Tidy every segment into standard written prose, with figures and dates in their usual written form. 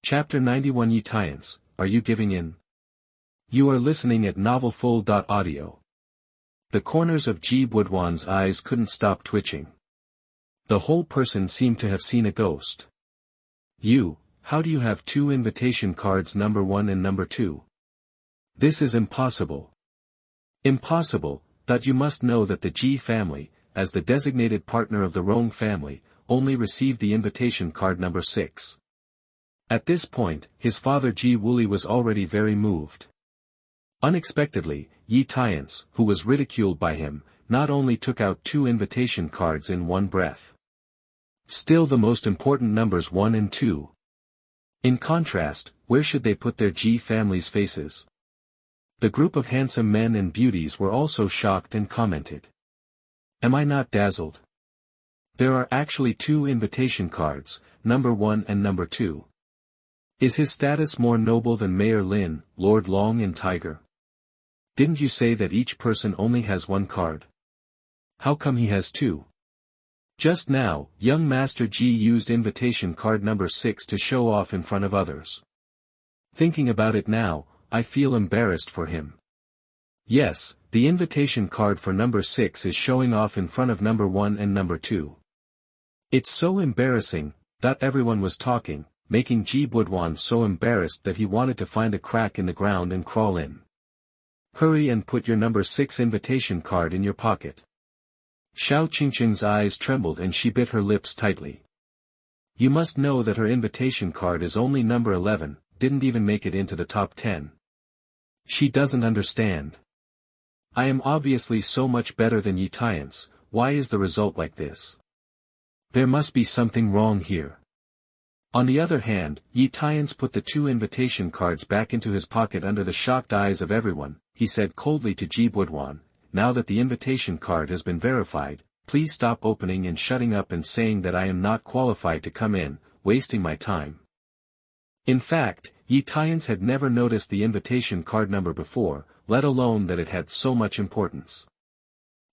Chapter 91 Ye Tiance, Are You Giving In? You are listening at novelfull.audio. The corners of Ji Buduan's eyes couldn't stop twitching. The whole person seemed to have seen a ghost. How do you have two invitation cards, number 1 and number 2? This is impossible. Impossible, but you must know that the Ji family, as the designated partner of the Rong family, only received the invitation card number 6. At this point, his father Ji Wuli was already very moved. Unexpectedly, Ye Tiance, who was ridiculed by him, not only took out 2 invitation cards in one breath. Still the most important numbers 1 and 2. In contrast, where should they put their Ji family's faces? The group of handsome men and beauties were also shocked and commented. Am I not dazzled? There are actually 2 invitation cards, number 1 and number 2. Is his status more noble than Mayor Lin, Lord Long and Tiger? Didn't you say that each person only has 1 card? How come he has 2? Just now, young Master Ji used invitation card number 6 to show off in front of others. Thinking about it now, I feel embarrassed for him. Yes, the invitation card for number 6 is showing off in front of number 1 and number 2. It's so embarrassing, that everyone was talking, making Ji Buduan so embarrassed that he wanted to find a crack in the ground and crawl in. Hurry and put your number 6 invitation card in your pocket. Xiao Qingcheng's eyes trembled and she bit her lips tightly. You must know that her invitation card is only number 11, didn't even make it into the top 10. She doesn't understand. I am obviously so much better than Ye Tiance, why is the result like this? There must be something wrong here. On the other hand, Ye Tiance put the 2 invitation cards back into his pocket under the shocked eyes of everyone. He said coldly to Ji Buduan, now that the invitation card has been verified, please stop opening and shutting up and saying that I am not qualified to come in, wasting my time. In fact, Ye Tiance had never noticed the invitation card number before, let alone that it had so much importance.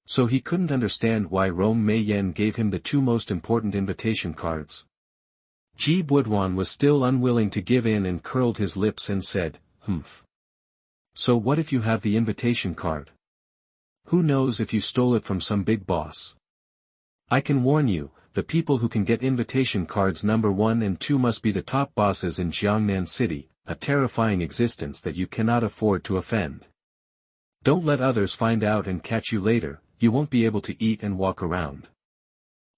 So he couldn't understand why Rong Meiyan gave him the 2 most important invitation cards. Ji Buduan was still unwilling to give in and curled his lips and said, Humph. So what if you have the invitation card? Who knows if you stole it from some big boss? I can warn you, the people who can get invitation cards number 1 and 2 must be the top bosses in Jiangnan City, a terrifying existence that you cannot afford to offend. Don't let others find out and catch you later, you won't be able to eat and walk around.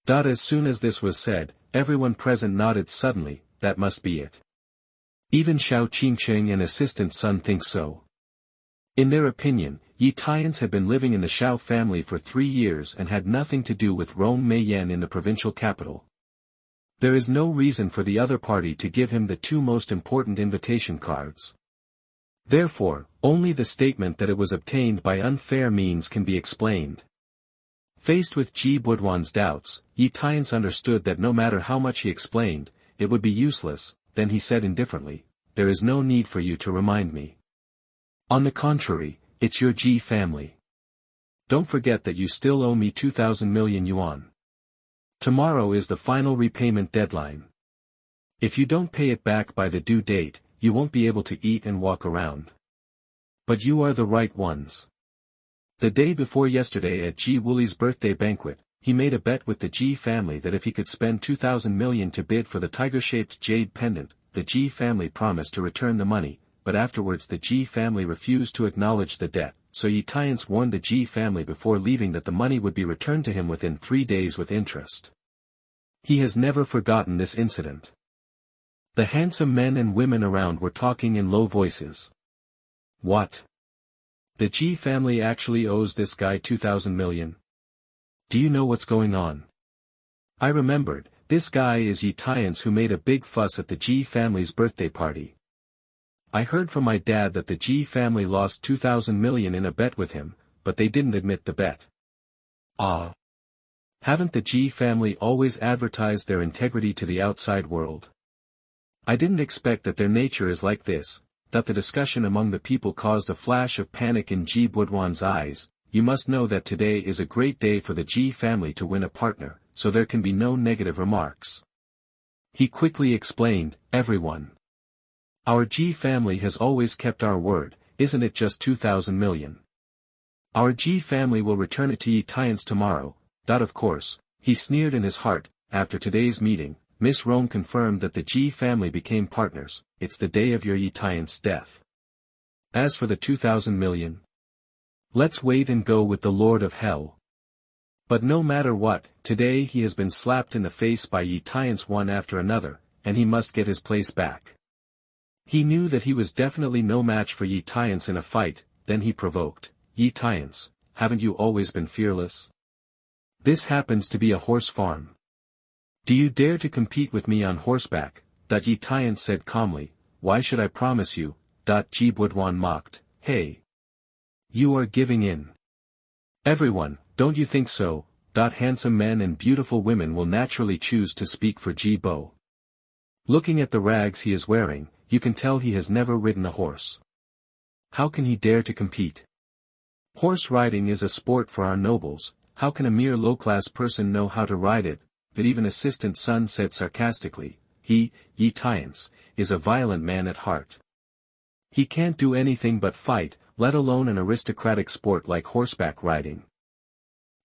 As soon as this was said, everyone present nodded suddenly, that must be it. Even Xiao Qingcheng and assistant Sun think so. In their opinion, Ye Tiance had been living in the Xiao family for 3 years and had nothing to do with Rong Meiyan in the provincial capital. There is no reason for the other party to give him the 2 most important invitation cards. Therefore, only the statement that it was obtained by unfair means can be explained. Faced with Ji Buduan's doubts, Ye Tiance understood that no matter how much he explained, it would be useless. Then he said indifferently, there is no need for you to remind me. On the contrary, it's your Ji family. Don't forget that you still owe me 2,000 million yuan. Tomorrow is the final repayment deadline. If you don't pay it back by the due date, you won't be able to eat and walk around. But you are the right ones. The day before yesterday at Ji Wuli's birthday banquet, he made a bet with the Ji family that if he could spend 2,000 million to bid for the tiger-shaped jade pendant, the Ji family promised to return the money, but afterwards the Ji family refused to acknowledge the debt, so Ye Tiance warned the Ji family before leaving that the money would be returned to him within 3 days with interest. He has never forgotten this incident. The handsome men and women around were talking in low voices. What? The Ji family actually owes this guy 2,000 million? Do you know what's going on? I remembered, this guy is Ye Tiance who made a big fuss at the Ji family's birthday party. I heard from my dad that the Ji family lost 2,000 million in a bet with him, but they didn't admit the bet. Ah. Haven't the Ji family always advertised their integrity to the outside world? I didn't expect that their nature is like this. That the discussion among the people caused a flash of panic in Ji Buduan's eyes. You must know that today is a great day for the Ji family to win a partner, so there can be no negative remarks. He quickly explained, everyone. Our Ji family has always kept our word, isn't it just 2,000 million? Our Ji family will return it to Ye Tiance tomorrow, of course, he sneered in his heart. After today's meeting, Miss Rong confirmed that the Ji family became partners. It's the day of your Ye Tiance's death. As for the 2,000 million, let's wait and go with the Lord of Hell. But no matter what, today he has been slapped in the face by Ye Tiance one after another, and he must get his place back. He knew that he was definitely no match for Ye Tiance in a fight. Then he provoked, Ye Tiance, haven't you always been fearless? This happens to be a horse farm. Do you dare to compete with me on horseback? Ye Tiance said calmly, why should I promise you? Ji Budwan mocked, hey. You are giving in. Everyone, don't you think so? Handsome men and beautiful women will naturally choose to speak for Ji Bo. Looking at the rags he is wearing, you can tell he has never ridden a horse. How can he dare to compete? Horse riding is a sport for our nobles. How can a mere low-class person know how to ride it? That even Assistant Sun said sarcastically, Ye Tiance, is a violent man at heart. He can't do anything but fight, let alone an aristocratic sport like horseback riding.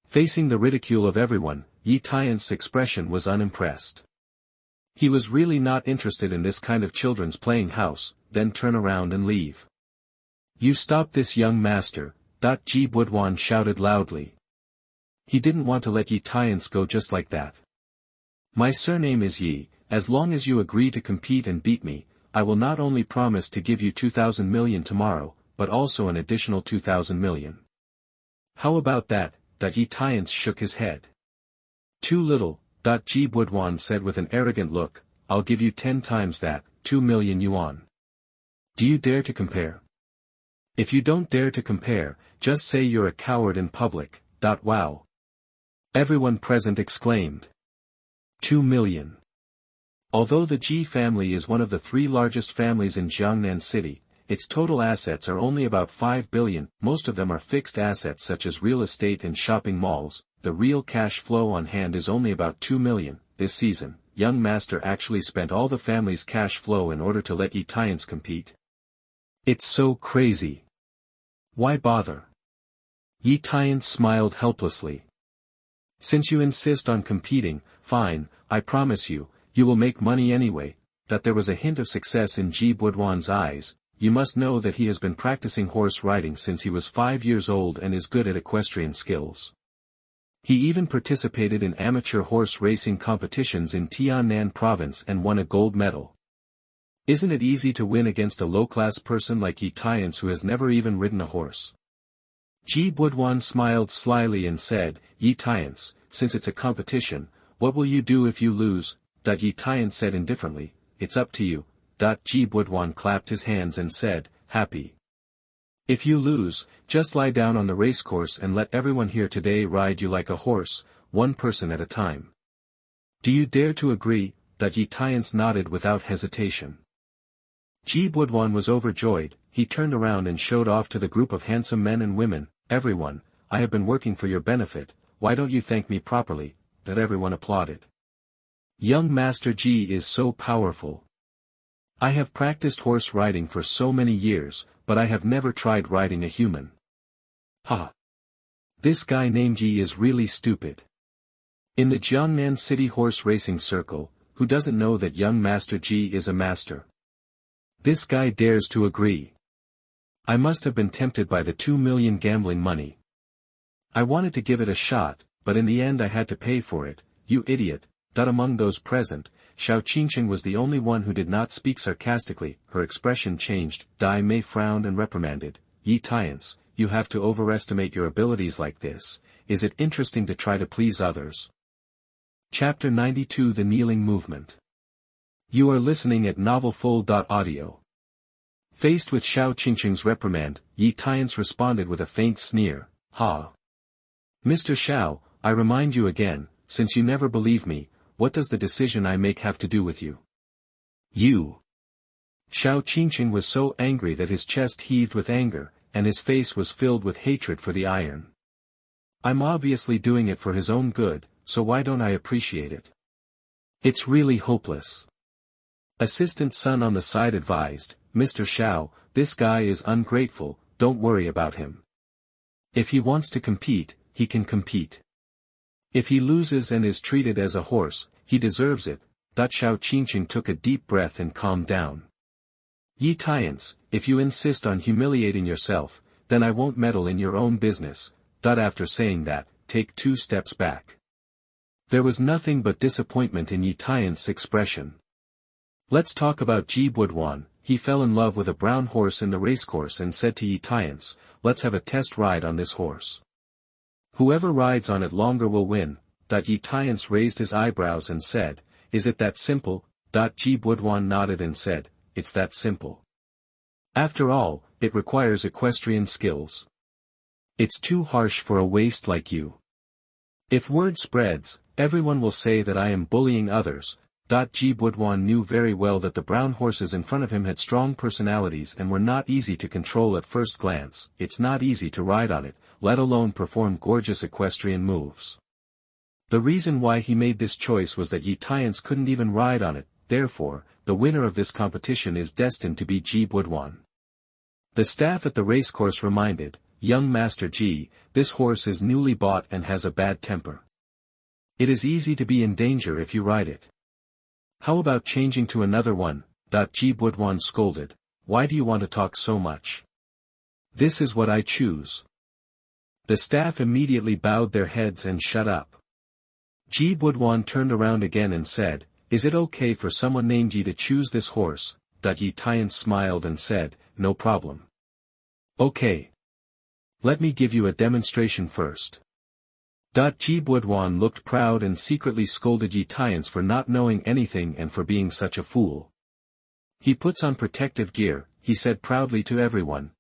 Facing the ridicule of everyone, Ye Tiance's expression was unimpressed. He was really not interested in this kind of children's playing house, then turn around and leave. You stop this young master, Ji Budwan shouted loudly. He didn't want to let Ye Tiance go just like that. My surname is Yi, as long as you agree to compete and beat me, I will not only promise to give you 2,000 million tomorrow, but also an additional 2,000 million. How about that? Ye Tiance shook his head. Too little, Ji Budwan said with an arrogant look, I'll give you 10 times that, 2 million yuan. Do you dare to compare? If you don't dare to compare, just say you're a coward in public. Wow. Everyone present exclaimed. 2 million. Although the Ji family is one of the 3 largest families in Jiangnan City, its total assets are only about 5 billion, most of them are fixed assets such as real estate and shopping malls. The real cash flow on hand is only about 2 million. This season, young master actually spent all the family's cash flow in order to let Ye Tiance compete. It's so crazy. Why bother? Ye Tiance smiled helplessly. Since you insist on competing, fine, I promise you, you will make money anyway. There was a hint of success in Ji Budwan's eyes. You must know that he has been practicing horse riding since he was 5 years old and is good at equestrian skills. He even participated in amateur horse racing competitions in Tiannan province and won a gold medal. Isn't it easy to win against a low-class person like Ye Tiance who has never even ridden a horse? Ji Budwan smiled slyly and said, Ye Tiance, since it's a competition, what will you do if you lose? Ye Tiance said indifferently, it's up to you. Ji Budwan clapped his hands and said, happy. If you lose, just lie down on the racecourse and let everyone here today ride you like a horse, one person at a time. Do you dare to agree? Ye Tiance nodded without hesitation. Ji Budwan was overjoyed. He turned around and showed off to the group of handsome men and women, everyone, I have been working for your benefit, why don't you thank me properly? Everyone applauded. Young Master Ji is so powerful. I have practiced horse riding for so many years, but I have never tried riding a human. Ha! This guy named Yi is really stupid. In the Jiangnan City horse racing circle, who doesn't know that young Master Ji is a master? This guy dares to agree. I must have been tempted by the 2 million gambling money. I wanted to give it a shot, but in the end I had to pay for it, you idiot. Among those present, Xiao Qingcheng was the only one who did not speak sarcastically. Her expression changed. Dai Mei frowned and reprimanded, Ye Tiance, you have to overestimate your abilities like this. Is it interesting to try to please others? Chapter 92 The Kneeling Movement. You are listening at novelfull.audio. Faced with Xiao Qingcheng's reprimand, Ye Tiance responded with a faint sneer, Ha! Mr. Xiao, I remind you again, since you never believe me, what does the decision I make have to do with you? You! Xiao Qingcheng was so angry that his chest heaved with anger, and his face was filled with hatred for the iron. I'm obviously doing it for his own good, so why don't I appreciate it? It's really hopeless. Assistant Sun on the side advised, Mr. Xiao, this guy is ungrateful, don't worry about him. If he wants to compete, he can compete. If he loses and is treated as a horse, he deserves it. Xiao Qingcheng took a deep breath and calmed down. Ye Tiance, if you insist on humiliating yourself, then I won't meddle in your own business. After saying that, take 2 steps back. There was nothing but disappointment in Ye Tiance's expression. Let's talk about Ji Buduan. He fell in love with a brown horse in the racecourse and said to Ye Tiance, let's have a test ride on this horse. Whoever rides on it longer will win. Ye Tiance raised his eyebrows and said, is it that simple? Ji Buduan nodded and said, it's that simple. After all, it requires equestrian skills. It's too harsh for a waste like you. If word spreads, everyone will say that I am bullying others. Ji Buduan knew very well that the brown horses in front of him had strong personalities and were not easy to control at first glance. It's not easy to ride on it, let alone perform gorgeous equestrian moves. The reason why he made this choice was that Ye Tiance couldn't even ride on it, therefore, the winner of this competition is destined to be Ji Buduan. The staff at the racecourse reminded, young Master Ji, this horse is newly bought and has a bad temper. It is easy to be in danger if you ride it. How about changing to another one? Ji Buduan scolded, why do you want to talk so much? This is what I choose. The staff immediately bowed their heads and shut up. Ji Buduan turned around again and said, is it okay for someone named Yi to choose this horse? Ye Tiance smiled and said, no problem. Okay. Let me give you a demonstration first. Ji Buduan looked proud and secretly scolded Ye Tiance for not knowing anything and for being such a fool. He puts on protective gear, he said proudly to everyone,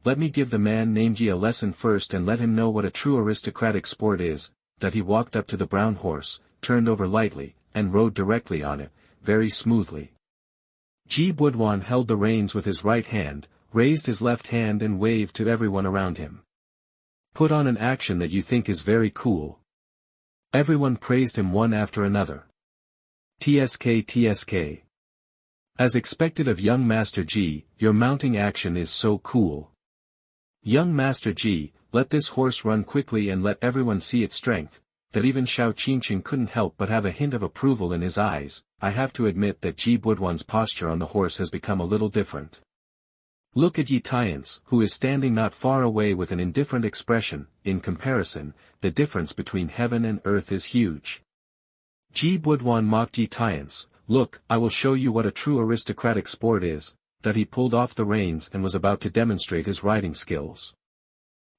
let me give the man named Yi a lesson first and let him know what a true aristocratic sport is. He walked up to the brown horse, turned over lightly, and rode directly on it, very smoothly. Ji Buduan held the reins with his right hand, raised his left hand and waved to everyone around him. Put on an action that you think is very cool. Everyone praised him one after another. TSK. As expected of young Master Ji, your mounting action is so cool. Young Master Ji, let this horse run quickly and let everyone see its strength. That even Xiao Qingcheng couldn't help but have a hint of approval in his eyes. I have to admit that Ji Buduan's posture on the horse has become a little different. Look at Ye Tiance, who is standing not far away with an indifferent expression. In comparison, the difference between heaven and earth is huge. Ji Buduan mocked Ye Tiance, look, I will show you what a true aristocratic sport is. He pulled off the reins and was about to demonstrate his riding skills.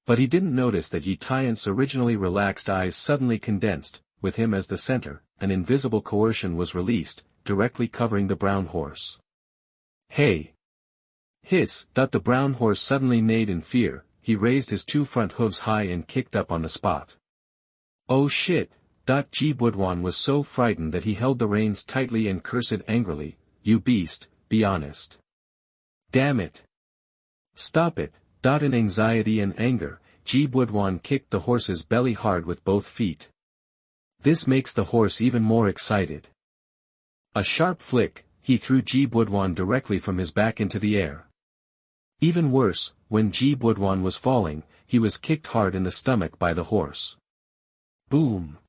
But he didn't notice that Ye Tiance's originally relaxed eyes suddenly condensed, with him as the center, an invisible coercion was released, directly covering the brown horse. Hey! Hiss! The brown horse suddenly neighed in fear, he raised his 2 front hooves high and kicked up on the spot. Oh shit! Ji Buduan was so frightened that he held the reins tightly and cursed angrily, you beast, be honest. Damn it! Stop it! In anxiety and anger, Ji Buduan kicked the horse's belly hard with both feet. This makes the horse even more excited. A sharp flick, he threw Ji Buduan directly from his back into the air. Even worse, when Ji Buduan was falling, he was kicked hard in the stomach by the horse. Boom!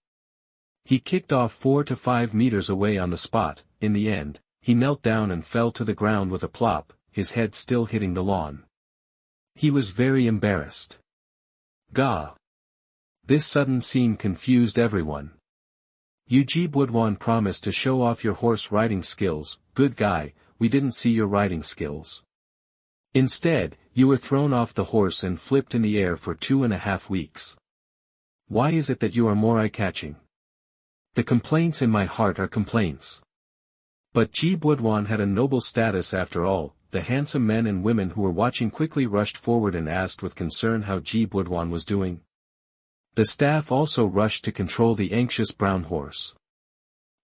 He kicked off 4 to 5 meters away on the spot. In the end, he knelt down and fell to the ground with a plop, his head still hitting the lawn. He was very embarrassed. Gah! This sudden scene confused everyone. You Ji Buduan promised to show off your horse riding skills, good guy, we didn't see your riding skills. Instead, you were thrown off the horse and flipped in the air for 2.5 weeks. Why is it that you are more eye-catching? The complaints in my heart are complaints. But Ji Buduan had a noble status after all. The handsome men and women who were watching quickly rushed forward and asked with concern how Ji Buduan was doing. The staff also rushed to control the anxious brown horse.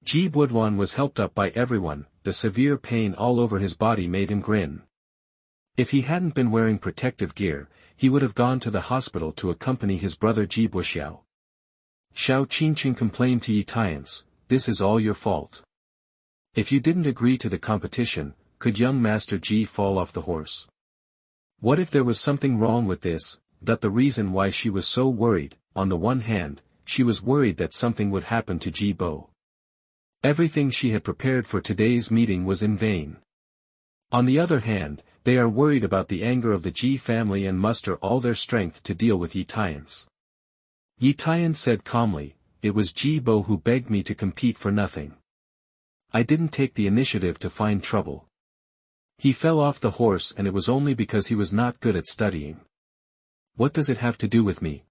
Ji Buduan was helped up by everyone, the severe pain all over his body made him grin. If he hadn't been wearing protective gear, he would have gone to the hospital to accompany his brother Ji Buxiao. Xiao Qingcheng complained to Ye Tiance, this is all your fault. If you didn't agree to the competition, could young Master Ji fall off the horse? What if there was something wrong with this, that the reason why she was so worried? On the one hand, she was worried that something would happen to Ji Bo. Everything she had prepared for today's meeting was in vain. On the other hand, they are worried about the anger of the Ji family and muster all their strength to deal with Ye Tiance. Ye Tiance said calmly, "It was Ji Bo who begged me to compete for nothing. I didn't take the initiative to find trouble. He fell off the horse and it was only because he was not good at studying. What does it have to do with me?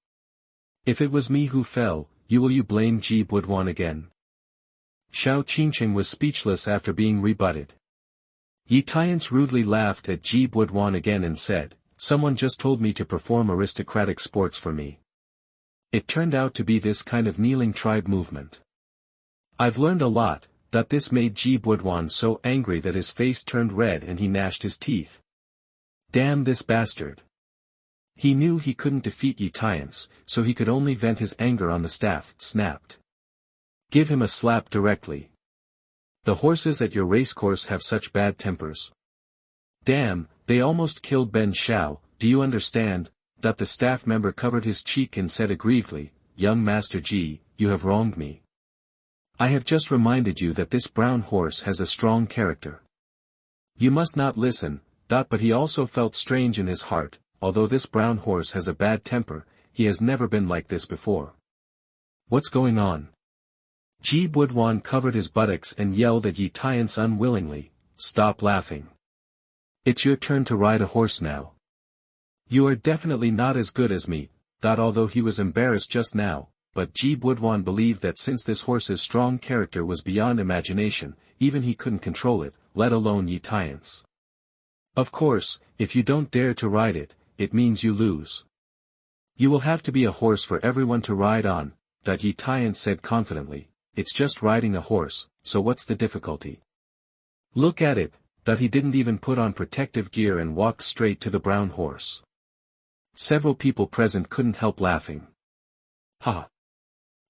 If it was me who fell, will you blame Ji Budwan again?" Xiao Qingcheng was speechless after being rebutted. Ye Tiance rudely laughed at Ji Budwan again and said, "Someone just told me to perform aristocratic sports for me. It turned out to be this kind of kneeling tribe movement. I've learned a lot." That this made Ji Budwan so angry that his face turned red and he gnashed his teeth. Damn this bastard. He knew he couldn't defeat Ye Tiance, so he could only vent his anger on the staff. Snapped. "Give him a slap directly. The horses at your racecourse have such bad tempers. Damn, they almost killed Ben Xiao, do you understand?" That the staff member covered his cheek and said aggrievedly, "Young Master Ji, you have wronged me. I have just reminded you that this brown horse has a strong character. You must not listen." But he also felt strange in his heart, although this brown horse has a bad temper, he has never been like this before. What's going on? Ji Budwan covered his buttocks and yelled at Ye Tiance unwillingly, "Stop laughing. It's your turn to ride a horse now. You are definitely not as good as me." Although he was embarrassed just now, but Ji Budwan believed that since this horse's strong character was beyond imagination, even he couldn't control it, let alone Ye Tiance. "Of course, if you don't dare to ride it, it means you lose. You will have to be a horse for everyone to ride on," Ye Tiance said confidently. "It's just riding a horse, so what's the difficulty? Look at it." He didn't even put on protective gear and walked straight to the brown horse. Several people present couldn't help laughing. "Ha!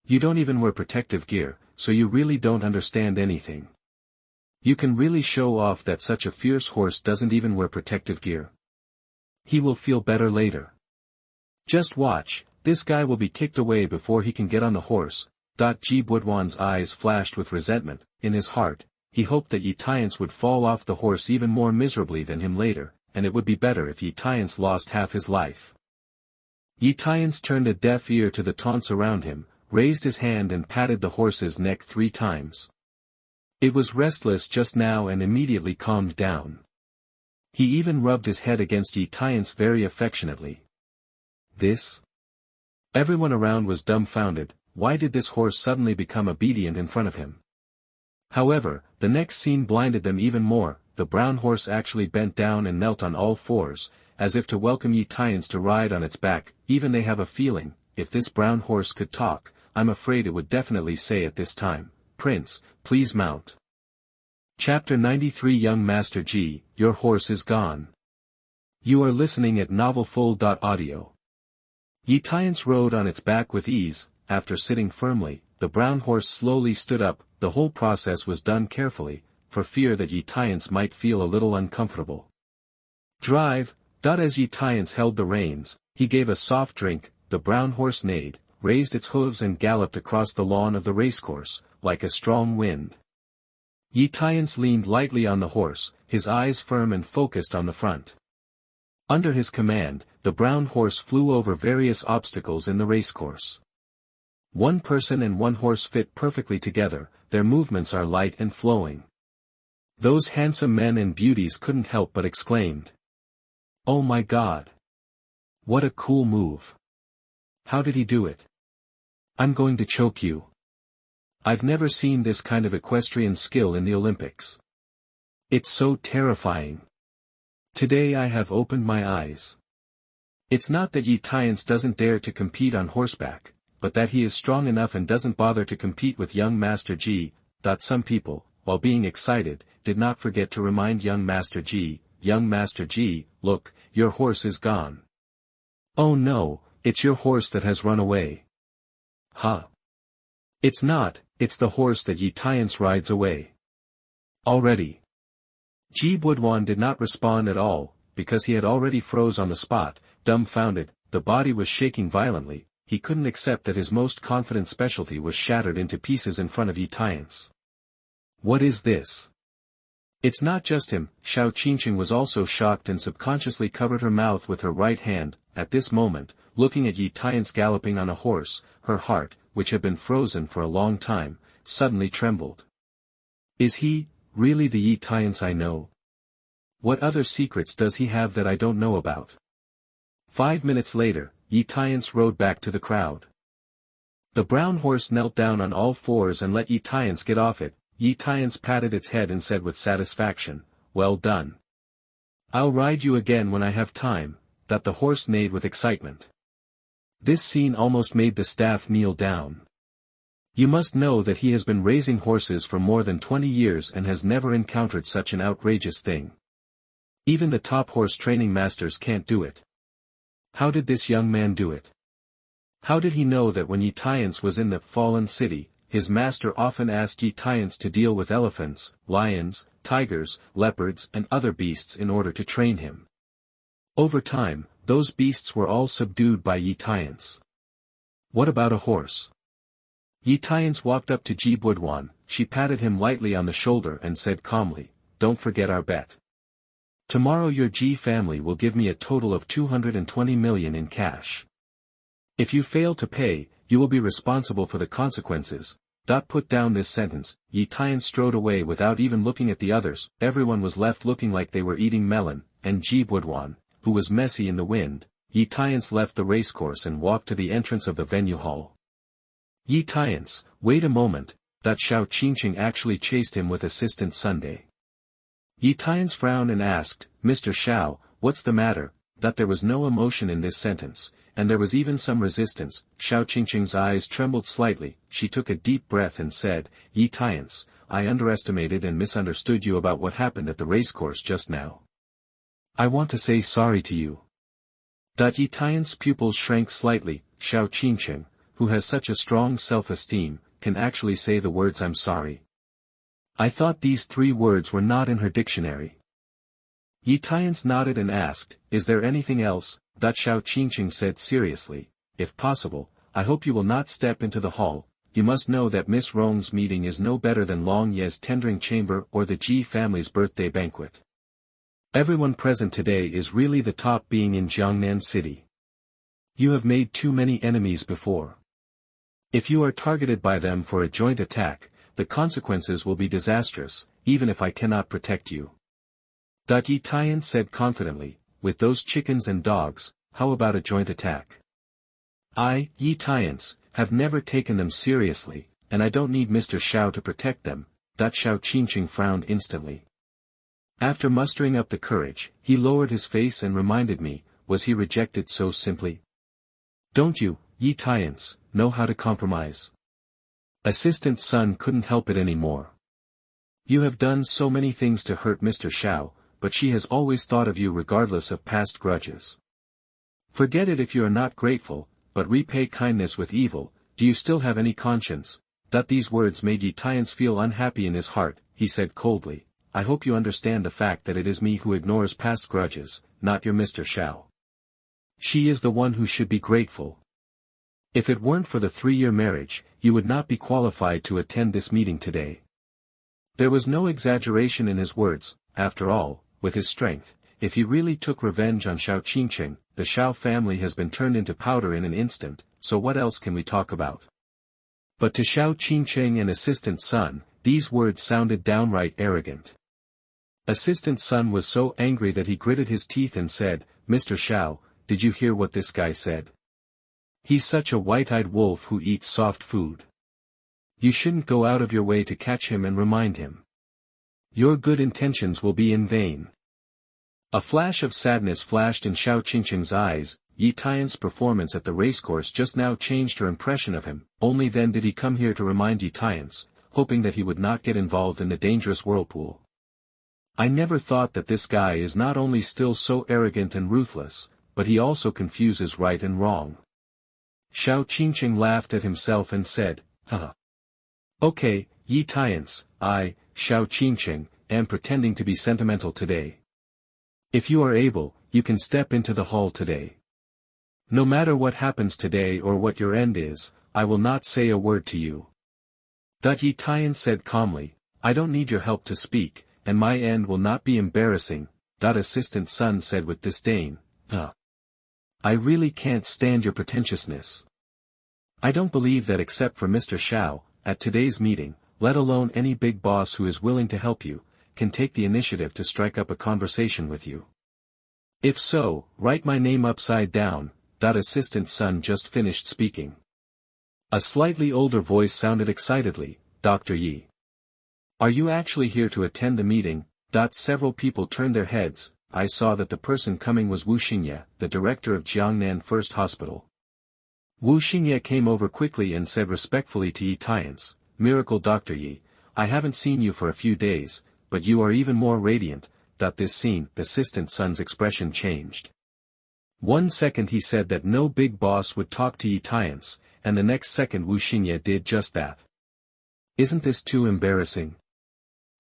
You don't even wear protective gear, so you really don't understand anything. You can really show off that such a fierce horse doesn't even wear protective gear. He will feel better later. Just watch, this guy will be kicked away before he can get on the horse." Ji Budwan's eyes flashed with resentment. In his heart, he hoped that Ye Tiance would fall off the horse even more miserably than him later, and it would be better if Ye Tiance lost half his life. Ye Tiance turned a deaf ear to the taunts around him, raised his hand and patted the horse's neck 3 times. It was restless just now and immediately calmed down. He even rubbed his head against Ye Tiance very affectionately. This? Everyone around was dumbfounded. Why did this horse suddenly become obedient in front of him? However, the next scene blinded them even more. The brown horse actually bent down and knelt on all 4s, as if to welcome Ye Tiance to ride on its back. Even they have a feeling, if this brown horse could talk, I'm afraid it would definitely say at this time, "Prince, please mount." Chapter 93 Young Master Ji, your horse is gone. You are listening at novelfull.audio. Ye Tiance rode on its back with ease. After sitting firmly, the brown horse slowly stood up. The whole process was done carefully, for fear that Ye Tiance might feel a little uncomfortable. Drive. As Ye Tiance held the reins, he gave a soft drink. The brown horse neighed, raised its hooves and galloped across the lawn of the racecourse, like a strong wind. Ye Tiance leaned lightly on the horse, his eyes firm and focused on the front. Under his command, the brown horse flew over various obstacles in the racecourse. One person and one horse fit perfectly together, their movements are light and flowing. Those handsome men and beauties couldn't help but exclaimed, "Oh my God! What a cool move! How did he do it? I'm going to choke you. I've never seen this kind of equestrian skill in the Olympics. It's so terrifying. Today I have opened my eyes." It's not that Ye Tiance doesn't dare to compete on horseback, but that he is strong enough and doesn't bother to compete with young Master Ji. Some people, while being excited, did not forget to remind young Master Ji, "Young Master Ji, look, your horse is gone." "Oh no, it's your horse that has run away." "Huh. It's not, it's the horse that Ye Tiance rides away." Already. Ji Buduan did not respond at all, because he had already froze on the spot, dumbfounded. The body was shaking violently. He couldn't accept that his most confident specialty was shattered into pieces in front of Ye Tiance. What is this? It's not just him. Xiao Qingcheng was also shocked and subconsciously covered her mouth with her right hand. At this moment, looking at Ye Tiance galloping on a horse, her heart, which had been frozen for a long time, suddenly trembled. Is he really the Ye Tiance I know? What other secrets does he have that I don't know about? 5 minutes later, Ye Tiance rode back to the crowd. The brown horse knelt down on all fours and let Ye Tiance get off it. Ye Tiance patted its head and said with satisfaction, "Well done. I'll ride you again when I have time." That the horse neighed with excitement. This scene almost made the staff kneel down. You must know that he has been raising horses for more than 20 years and has never encountered such an outrageous thing. Even the top horse training masters can't do it. How did this young man do it? How did he know that when Ye Tiance was in the fallen city, his master often asked Ye Tiance to deal with elephants, lions, tigers, leopards and other beasts in order to train him? Over time, those beasts were all subdued by Ye Tiance. What about a horse? Ye Tiance walked up to Ji Buduan. She patted him lightly on the shoulder and said calmly, "Don't forget our bet. Tomorrow your Ji family will give me a total of 220 million in cash. If you fail to pay, you will be responsible for the consequences." Put down this sentence. Ye Tiance strode away without even looking at the others. Everyone was left looking like they were eating melon, and Ji Buduan, who was messy in the wind. Ye Tiance left the racecourse and walked to the entrance of the venue hall. Ye Tiance, wait a moment. Xiao Qingcheng actually chased him with assistant Sunday. Ye Tiance frowned and asked, "Mr. Xiao, what's the matter?" There was no emotion in this sentence, and there was even some resistance. Xiao Qingcheng's eyes trembled slightly. She took a deep breath and said, "Ye Tiance, I underestimated and misunderstood you about what happened at the racecourse just now. I want to say sorry to you." Ye Tiance's pupils shrank slightly. Xiao Qingcheng, who has such a strong self-esteem, can actually say the words "I'm sorry." I thought these 3 words were not in her dictionary. Ye Tiance nodded and asked, "Is there anything else?" Xiao Qingcheng said seriously, "If possible, I hope you will not step into the hall. You must know that Miss Rong's meeting is no better than Long Ye's tendering chamber or the Ji family's birthday banquet. Everyone present today is really the top being in Jiangnan City. You have made too many enemies before. If you are targeted by them for a joint attack, the consequences will be disastrous, even if I cannot protect you." Ye Tiance said confidently, "With those chickens and dogs, how about a joint attack? I, Ye Tiance, have never taken them seriously, and I don't need Mr. Xiao to protect them." Xiao Qingcheng frowned instantly. After mustering up the courage, he lowered his face and reminded me, was he rejected so simply? Don't you, Ye Tiance, know how to compromise? Assistant Sun couldn't help it anymore. You have done so many things to hurt Mr. Xiao, but she has always thought of you regardless of past grudges. Forget it if you are not grateful, but repay kindness with evil. Do you still have any conscience? These words made Ye Tiance feel unhappy in his heart. He said coldly, "I hope you understand the fact that it is me who ignores past grudges, not your Mr. Xiao. She is the one who should be grateful. If it weren't for the 3-year marriage, you would not be qualified to attend this meeting today." There was no exaggeration in his words. After all, with his strength, if he really took revenge on Xiao Qingcheng, the Xiao family has been turned into powder in an instant, so what else can we talk about? But to Xiao Qingcheng and Assistant Sun, these words sounded downright arrogant. Assistant Sun was so angry that he gritted his teeth and said, "Mr. Xiao, did you hear what this guy said? He's such a white-eyed wolf who eats soft food. You shouldn't go out of your way to catch him and remind him. Your good intentions will be in vain." A flash of sadness flashed in Xiao Qingcheng's eyes. Ye Tiance's performance at the racecourse just now changed her impression of him. Only then did he come here to remind Ye Tiance, hoping that he would not get involved in the dangerous whirlpool. I never thought that this guy is not only still so arrogant and ruthless, but he also confuses right and wrong. Xiao Qingcheng laughed at himself and said, "Haha. Okay, Ye Tiance, Xiao Qingcheng, am pretending to be sentimental today. If you are able, you can step into the hall today. No matter what happens today or what your end is, I will not say a word to you. Ye Tiance said calmly, I don't need your help to speak, and my end will not be embarrassing. Assistant Sun said with disdain, I really can't stand your pretentiousness. I don't believe that except for Mr. Xiao, at today's meeting, let alone any big boss who is willing to help you, can take the initiative to strike up a conversation with you. If so, write my name upside down. Assistant Sun just finished speaking. A slightly older voice sounded excitedly, Dr. Yi. Are you actually here to attend the meeting? Several people turned their heads. I saw that the person coming was Wu Xingye, the director of Jiangnan First Hospital. Wu Xingye came over quickly and said respectfully to Ye Tiance, Miracle Dr. Yi, I haven't seen you for a few days, but you are even more radiant. This scene, Assistant Sun's expression changed. 1 second he said that no big boss would talk to Ye Tiance, and the next second Wu Xingye did just that. Isn't this too embarrassing?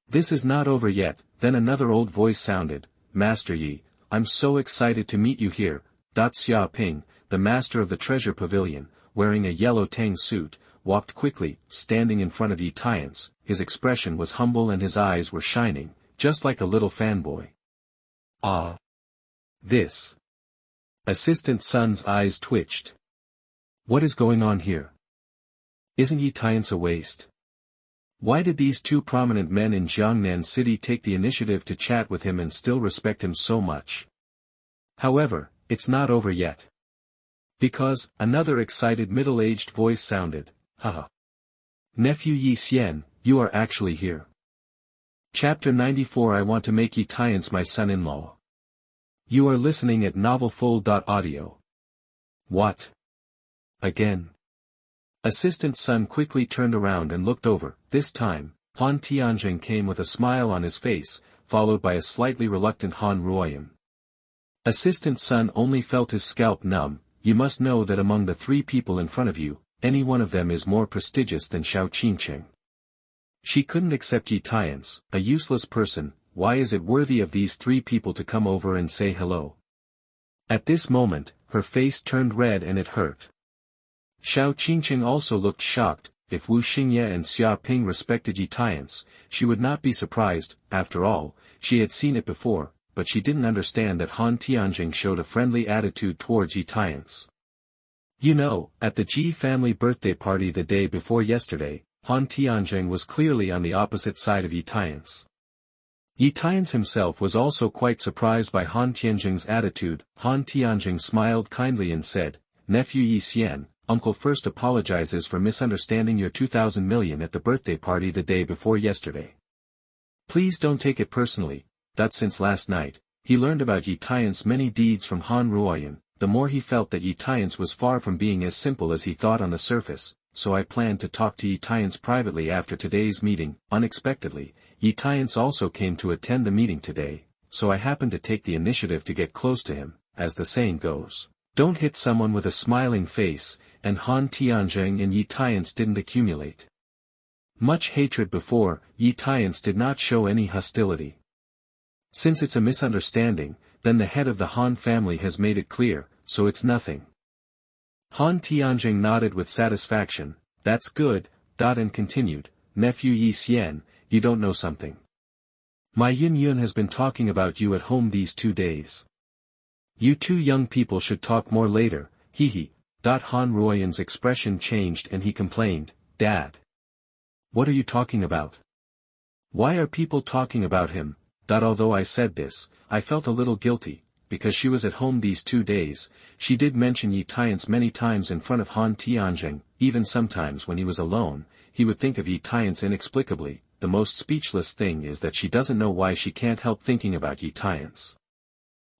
This is not over yet. Then another old voice sounded, Master Yi, I'm so excited to meet you here. Xia Ping, the master of the treasure pavilion, wearing a yellow tang suit, walked quickly, standing in front of Ye Tiance. His expression was humble and his eyes were shining, just like a little fanboy. Ah! This! Assistant Sun's eyes twitched. What is going on here? Isn't Ye Tiance a waste? Why did these two prominent men in Jiangnan City take the initiative to chat with him and still respect him so much? However, it's not over yet. Because, another excited middle-aged voice sounded, haha. Nephew Ye Xian, you are actually here. Chapter 94 I want to make Ye Tiance my son-in-law. You are listening at novelfull.audio. What? Again? Assistant Sun quickly turned around and looked over. This time, Han Tianjing came with a smile on his face, followed by a slightly reluctant Han Ruoyun. Assistant Sun only felt his scalp numb. You must know that among the 3 people in front of you, any one of them is more prestigious than Xiao Qingcheng. She couldn't accept Ye Tiance, a useless person. Why is it worthy of these 3 people to come over and say hello? At this moment, her face turned red and it hurt. Xiao Qingcheng also looked shocked. If Wu Xingye and Xia Ping respected Ye Tiance, she would not be surprised. After all, she had seen it before, but she didn't understand that Han Tianjing showed a friendly attitude towards Ye Tiance. You know, at the Ji family birthday party the day before yesterday, Han Tianjing was clearly on the opposite side of Ye Tiance. Ye Tiance himself was also quite surprised by Han Tianjing's attitude. Han Tianjing smiled kindly and said, Nephew Ye Xian, Uncle first apologizes for misunderstanding your 2,000 million at the birthday party the day before yesterday. Please don't take it personally. Since last night, he learned about Ye Tiance's many deeds from Han Ruoyun, the more he felt that Ye Tiance was far from being as simple as he thought on the surface, so I planned to talk to Ye Tiance privately after today's meeting. Unexpectedly, Ye Tiance also came to attend the meeting today, so I happened to take the initiative to get close to him. As the saying goes, don't hit someone with a smiling face, and Han Tianjing and Ye Tiance didn't accumulate much hatred before. Ye Tiance did not show any hostility. Since it's a misunderstanding, then the head of the Han family has made it clear, so it's nothing. Han Tianjing nodded with satisfaction. That's good. And continued, Nephew Ye Xian, you don't know something. My Yun Yun has been talking about you at home these 2 days. You 2 young people should talk more later. Hee. Han Ruoyun's expression changed and he complained, Dad. What are you talking about? Why are people talking about him? Although I said this, I felt a little guilty, because she was at home these 2 days. She did mention Ye Tiance many times in front of Han Tianjing. Even sometimes when he was alone, he would think of Ye Tiance inexplicably. The most speechless thing is that she doesn't know why she can't help thinking about Ye Tiance.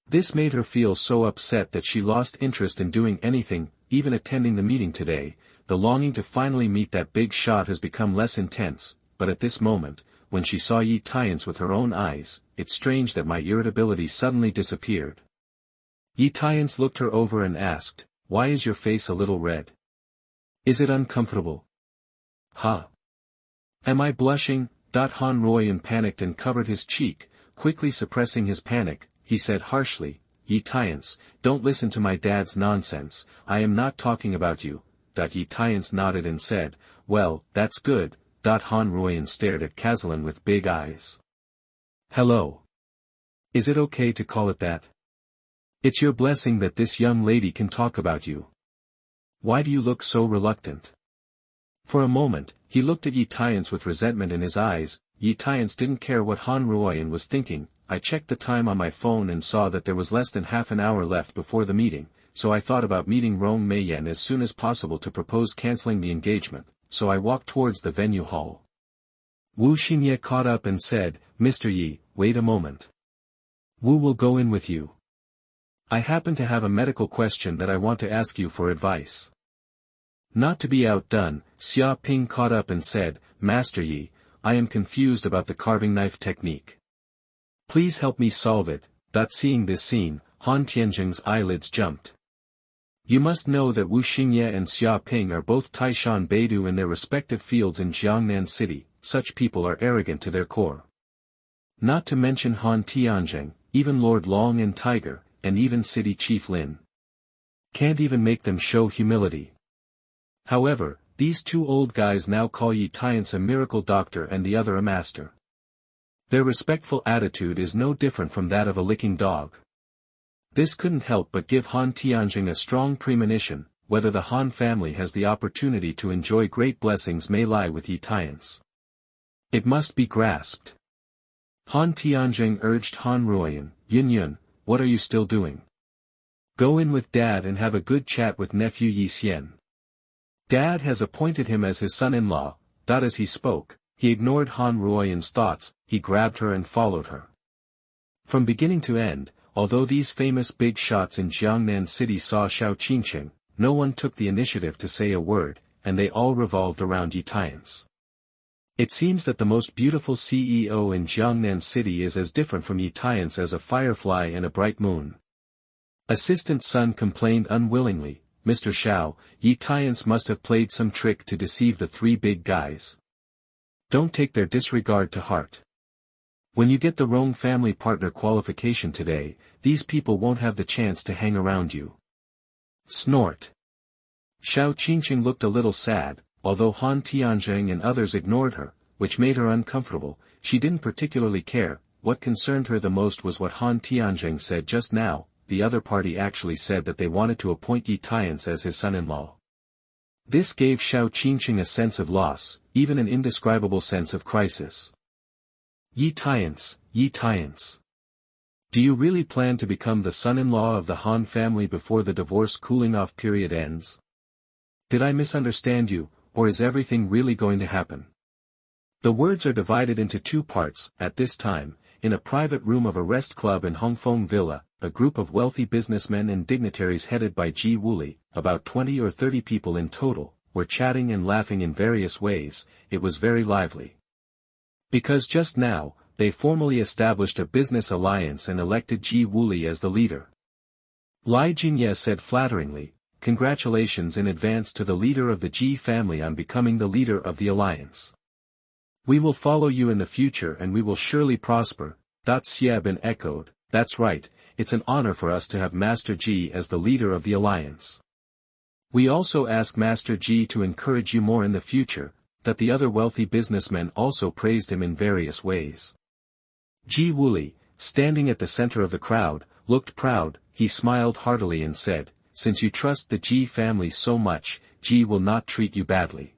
This made her feel so upset that she lost interest in doing anything, even attending the meeting today. The longing to finally meet that big shot has become less intense, but at this moment, when she saw Ye Tiance with her own eyes, it's strange that my irritability suddenly disappeared. Ye Tiance looked her over and asked, Why is your face a little red? Is it uncomfortable? Ha! Am I blushing? Han Ruoyun panicked and covered his cheek. Quickly suppressing his panic, he said harshly, Ye Tiance, don't listen to my dad's nonsense, I am not talking about you. Ye Tiance nodded and said, well, that's good. Han Ruoyun stared at Cazalan with big eyes. Hello. Is it okay to call it that? It's your blessing that this young lady can talk about you. Why do you look so reluctant? For a moment, he looked at Ye Tiance with resentment in his eyes. Ye Tiance didn't care what Han Ruoyun was thinking. I checked the time on my phone and saw that there was less than half an hour left before the meeting, so I thought about meeting Rong Meiyan as soon as possible to propose canceling the engagement, so I walked towards the venue hall. Wu Xingye caught up and said, Mr. Yi, wait a moment. Wu will go in with you. I happen to have a medical question that I want to ask you for advice. Not to be outdone, Xia Ping caught up and said, Master Yi, I am confused about the carving knife technique. Please help me solve it. Seeing this scene, Han Tianzheng's eyelids jumped. You must know that Wu Xingye and Xia Ping are both Taishan Beidu in their respective fields in Jiangnan City. Such people are arrogant to their core. Not to mention Han Tianzheng, even Lord Long and Tiger, and even City Chief Lin. Can't even make them show humility. However, these two old guys now call Ye Tiance a miracle doctor and the other a master. Their respectful attitude is no different from that of a licking dog. This couldn't help but give Han Tianzheng a strong premonition. Whether the Han family has the opportunity to enjoy great blessings may lie with Ye Tiance. It must be grasped. Han Tianzheng urged Han Ruoyun, Yun, what are you still doing? Go in with Dad and have a good chat with nephew Yi Xian. Dad has appointed him as his son-in-law. As he spoke, he ignored Han Ruoyun's thoughts, he grabbed her and followed her. From beginning to end, although these famous big shots in Jiangnan City saw Xiao Qingcheng, no one took the initiative to say a word, and they all revolved around Ye Tiance. It seems that the most beautiful CEO in Jiangnan City is as different from Ye Tiance as a firefly and a bright moon. Assistant Sun complained unwillingly, Mr. Xiao, Ye Tiance must have played some trick to deceive the three big guys. Don't take their disregard to heart. When you get the Rong family partner qualification today, these people won't have the chance to hang around you. Snort. Xiao Qingcheng looked a little sad, although Han Tianzheng and others ignored her, which made her uncomfortable. She didn't particularly care. What concerned her the most was what Han Tianzheng said just now. The other party actually said that they wanted to appoint Ye Tiance as his son-in-law. This gave Xiao Qingcheng a sense of loss, even an indescribable sense of crisis. Ye Tiance, Ye Tiance. Do you really plan to become the son-in-law of the Han family before the divorce cooling-off period ends? Did I misunderstand you, or is everything really going to happen? The words are divided into two parts. At this time, in a private room of a rest club in Hongfeng Villa, a group of wealthy businessmen and dignitaries headed by Ji Wuli, about 20 or 30 people in total, were chatting and laughing in various ways. It was very lively. Because just now, they formally established a business alliance and elected Ji Wuli as the leader. Lai Jingye said flatteringly, congratulations in advance to the leader of the Ji family on becoming the leader of the alliance. We will follow you in the future and we will surely prosper. Xiebin echoed, that's right, it's an honor for us to have Master Ji as the leader of the alliance. We also ask Master Ji to encourage you more in the future. The other wealthy businessmen also praised him in various ways. Ji Wuli, standing at the center of the crowd, looked proud. He smiled heartily and said, since you trust the Ji family so much, Ji will not treat you badly.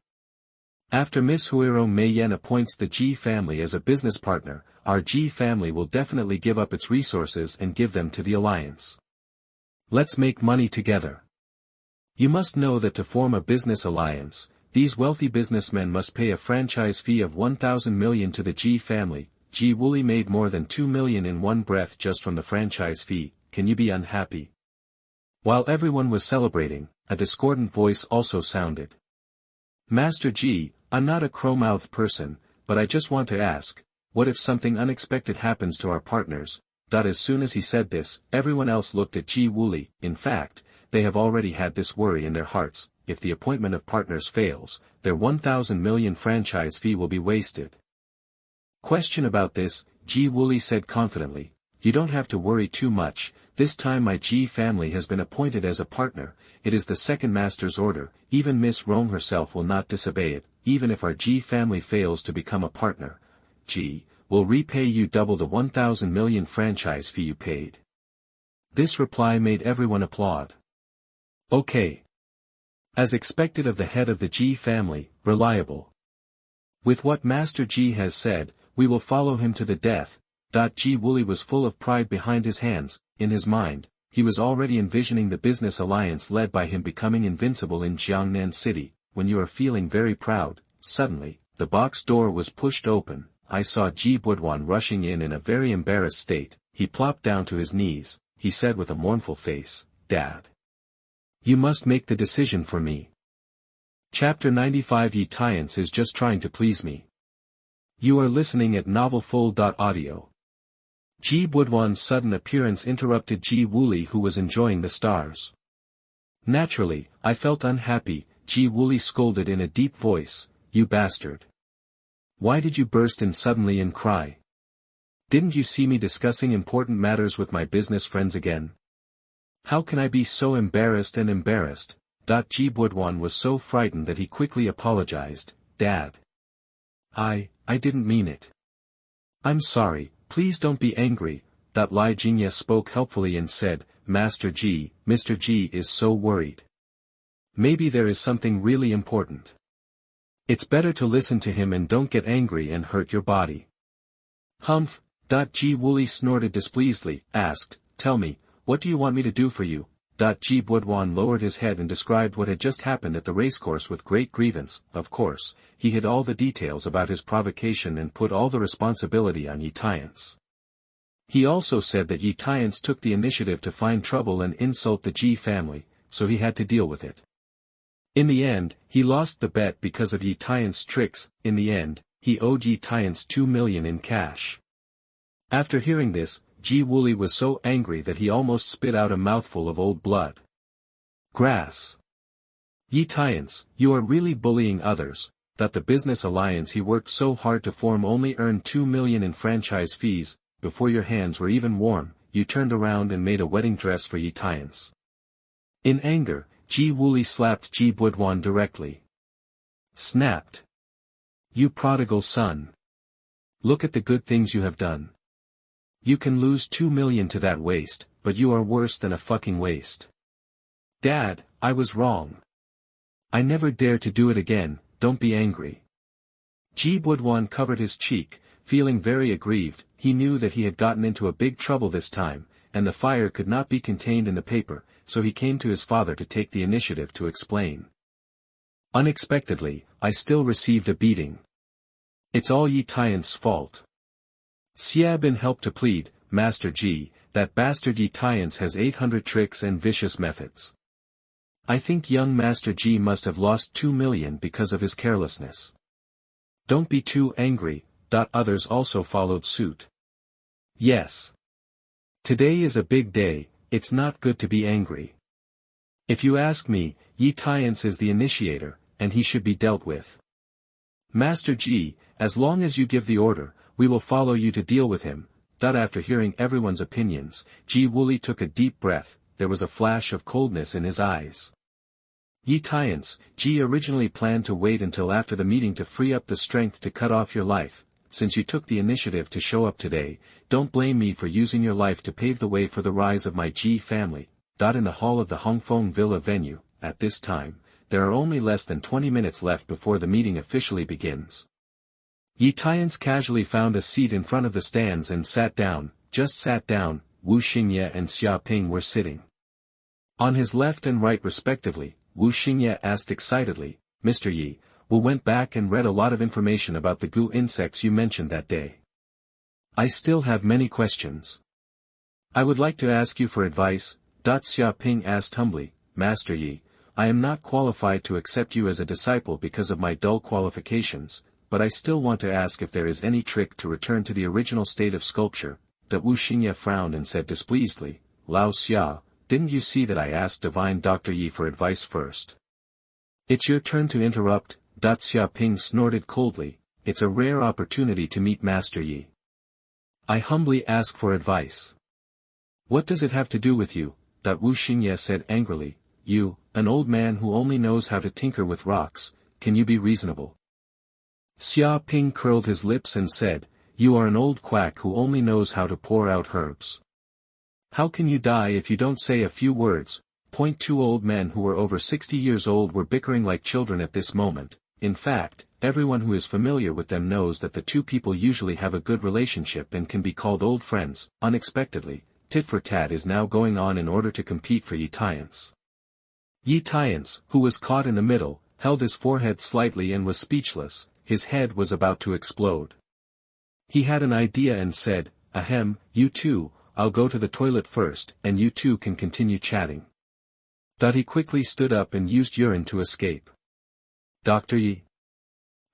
After Miss Rong Meiyan appoints the Ji family as a business partner, our Ji family will definitely give up its resources and give them to the alliance. Let's make money together. You must know that to form a business alliance, these wealthy businessmen must pay a franchise fee of 1,000 million to the Ji family. Ji Wuli made more than 2 million in one breath just from the franchise fee. Can you be unhappy? While everyone was celebrating, a discordant voice also sounded. Master Ji, I'm not a crow-mouthed person, but I just want to ask, what if something unexpected happens to our partners? As soon as he said this, everyone else looked at Ji Wuli. In fact, they have already had this worry in their hearts. If the appointment of partners fails, their 1,000 million franchise fee will be wasted. Question about this, Ji Wuli said confidently. You don't have to worry too much, this time my Ji family has been appointed as a partner, it is the second master's order, even Miss Rong herself will not disobey it, even if our Ji family fails to become a partner. Ji will repay you double the 1,000 million franchise fee you paid. This reply made everyone applaud. Okay. As expected of the head of the Ji family, reliable. With what Master Ji has said, we will follow him to the death. Ji Wuli was full of pride behind his hands, in his mind, he was already envisioning the business alliance led by him becoming invincible in Jiangnan City. When you are feeling very proud, suddenly, the box door was pushed open, I saw Ji Budwan rushing in a very embarrassed state, he plopped down to his knees, he said with a mournful face, Dad. You must make the decision for me. Chapter 95 Ye Tiance is just trying to please me. You are listening at novelfull.audio. Ji Budwan's sudden appearance interrupted Ji Wuli who was enjoying the stars. Naturally, I felt unhappy, Ji Wuli scolded in a deep voice, you bastard. Why did you burst in suddenly and cry? Didn't you see me discussing important matters with my business friends again? How can I be so embarrassed and embarrassed? Ji Budwan was so frightened that he quickly apologized, Dad. I didn't mean it. I'm sorry, please don't be angry. Li Jingye spoke helpfully and said, Master Ji, Mr. Ji is so worried. Maybe there is something really important. It's better to listen to him and don't get angry and hurt your body. Humph. Ji Wuli snorted displeasedly, asked, Tell me, what do you want me to do for you? Ji Budwan lowered his head and described what had just happened at the racecourse with great grievance. Of course, he hid all the details about his provocation and put all the responsibility on Ye Tiance. He also said that Ye Tiance took the initiative to find trouble and insult the Ji family, so he had to deal with it. In the end, he lost the bet because of Ye Tiance's tricks. In the end, he owed Ye Tiance 2 million in cash. After hearing this, Ji Wuli was so angry that he almost spit out a mouthful of old blood. Grass. Ye Tiance, you are really bullying others, that the business alliance he worked so hard to form only earned 2 million in franchise fees, before your hands were even warm, you turned around and made a wedding dress for Ye Tiance. In anger, Ji Wuli slapped Ji Budwan directly. Snapped. You prodigal son. Look at the good things you have done. You can lose 2 million to that waste, but you are worse than a fucking waste. Dad, I was wrong. I never dare to do it again, don't be angry. Ji Budwan covered his cheek, feeling very aggrieved, he knew that he had gotten into a big trouble this time, and the fire could not be contained in the paper, so he came to his father to take the initiative to explain. Unexpectedly, I still received a beating. It's all Ye Tiance's fault. Xiabin helped to plead, Master Ji, that bastard Ye Tiance has 800 tricks and vicious methods. I think young Master Ji must have lost 2 million because of his carelessness. Don't be too angry. Others also followed suit. Yes. Today is a big day, it's not good to be angry. If you ask me, Ye Tiance is the initiator, and he should be dealt with. Master Ji, as long as you give the order, we will follow you to deal with him. After hearing everyone's opinions, Ji Wuli took a deep breath, there was a flash of coldness in his eyes. Ye Tiance, Ji originally planned to wait until after the meeting to free up the strength to cut off your life. Since you took the initiative to show up today, don't blame me for using your life to pave the way for the rise of my Ji family. In the hall of the Hongfeng Villa venue, at this time, there are only less than 20 minutes left before the meeting officially begins. Ye Tiance casually found a seat in front of the stands and sat down, just sat down. Wu Xingye and Xia Ping were sitting on his left and right respectively. Wu Xingye asked excitedly, Mr. Yi, Wu went back and read a lot of information about the goo insects you mentioned that day. I still have many questions. I would like to ask you for advice. Xia Ping asked humbly, Master Yi, I am not qualified to accept you as a disciple because of my dull qualifications, but I still want to ask if there is any trick to return to the original state of sculpture. Wu Xingye frowned and said displeasedly, Lao Xia, didn't you see that I asked divine Dr. Yi for advice first? It's your turn to interrupt. Xia Ping snorted coldly, it's a rare opportunity to meet Master Ye. I humbly ask for advice. What does it have to do with you? Wu Xingye said angrily. You, an old man who only knows how to tinker with rocks, can you be reasonable? Xia Ping curled his lips and said, you are an old quack who only knows how to pour out herbs. How can you die if you don't say a few words? Two old men who were over 60 years old were bickering like children at this moment. In fact, everyone who is familiar with them knows that the two people usually have a good relationship and can be called old friends. Unexpectedly, tit for tat is now going on in order to compete for Ye Tiance. Ye Tiance, who was caught in the middle, held his forehead slightly and was speechless. His head was about to explode. He had an idea and said, ahem, you two, I'll go to the toilet first, and you two can continue chatting. He quickly stood up and used urine to escape. Dr. Yi.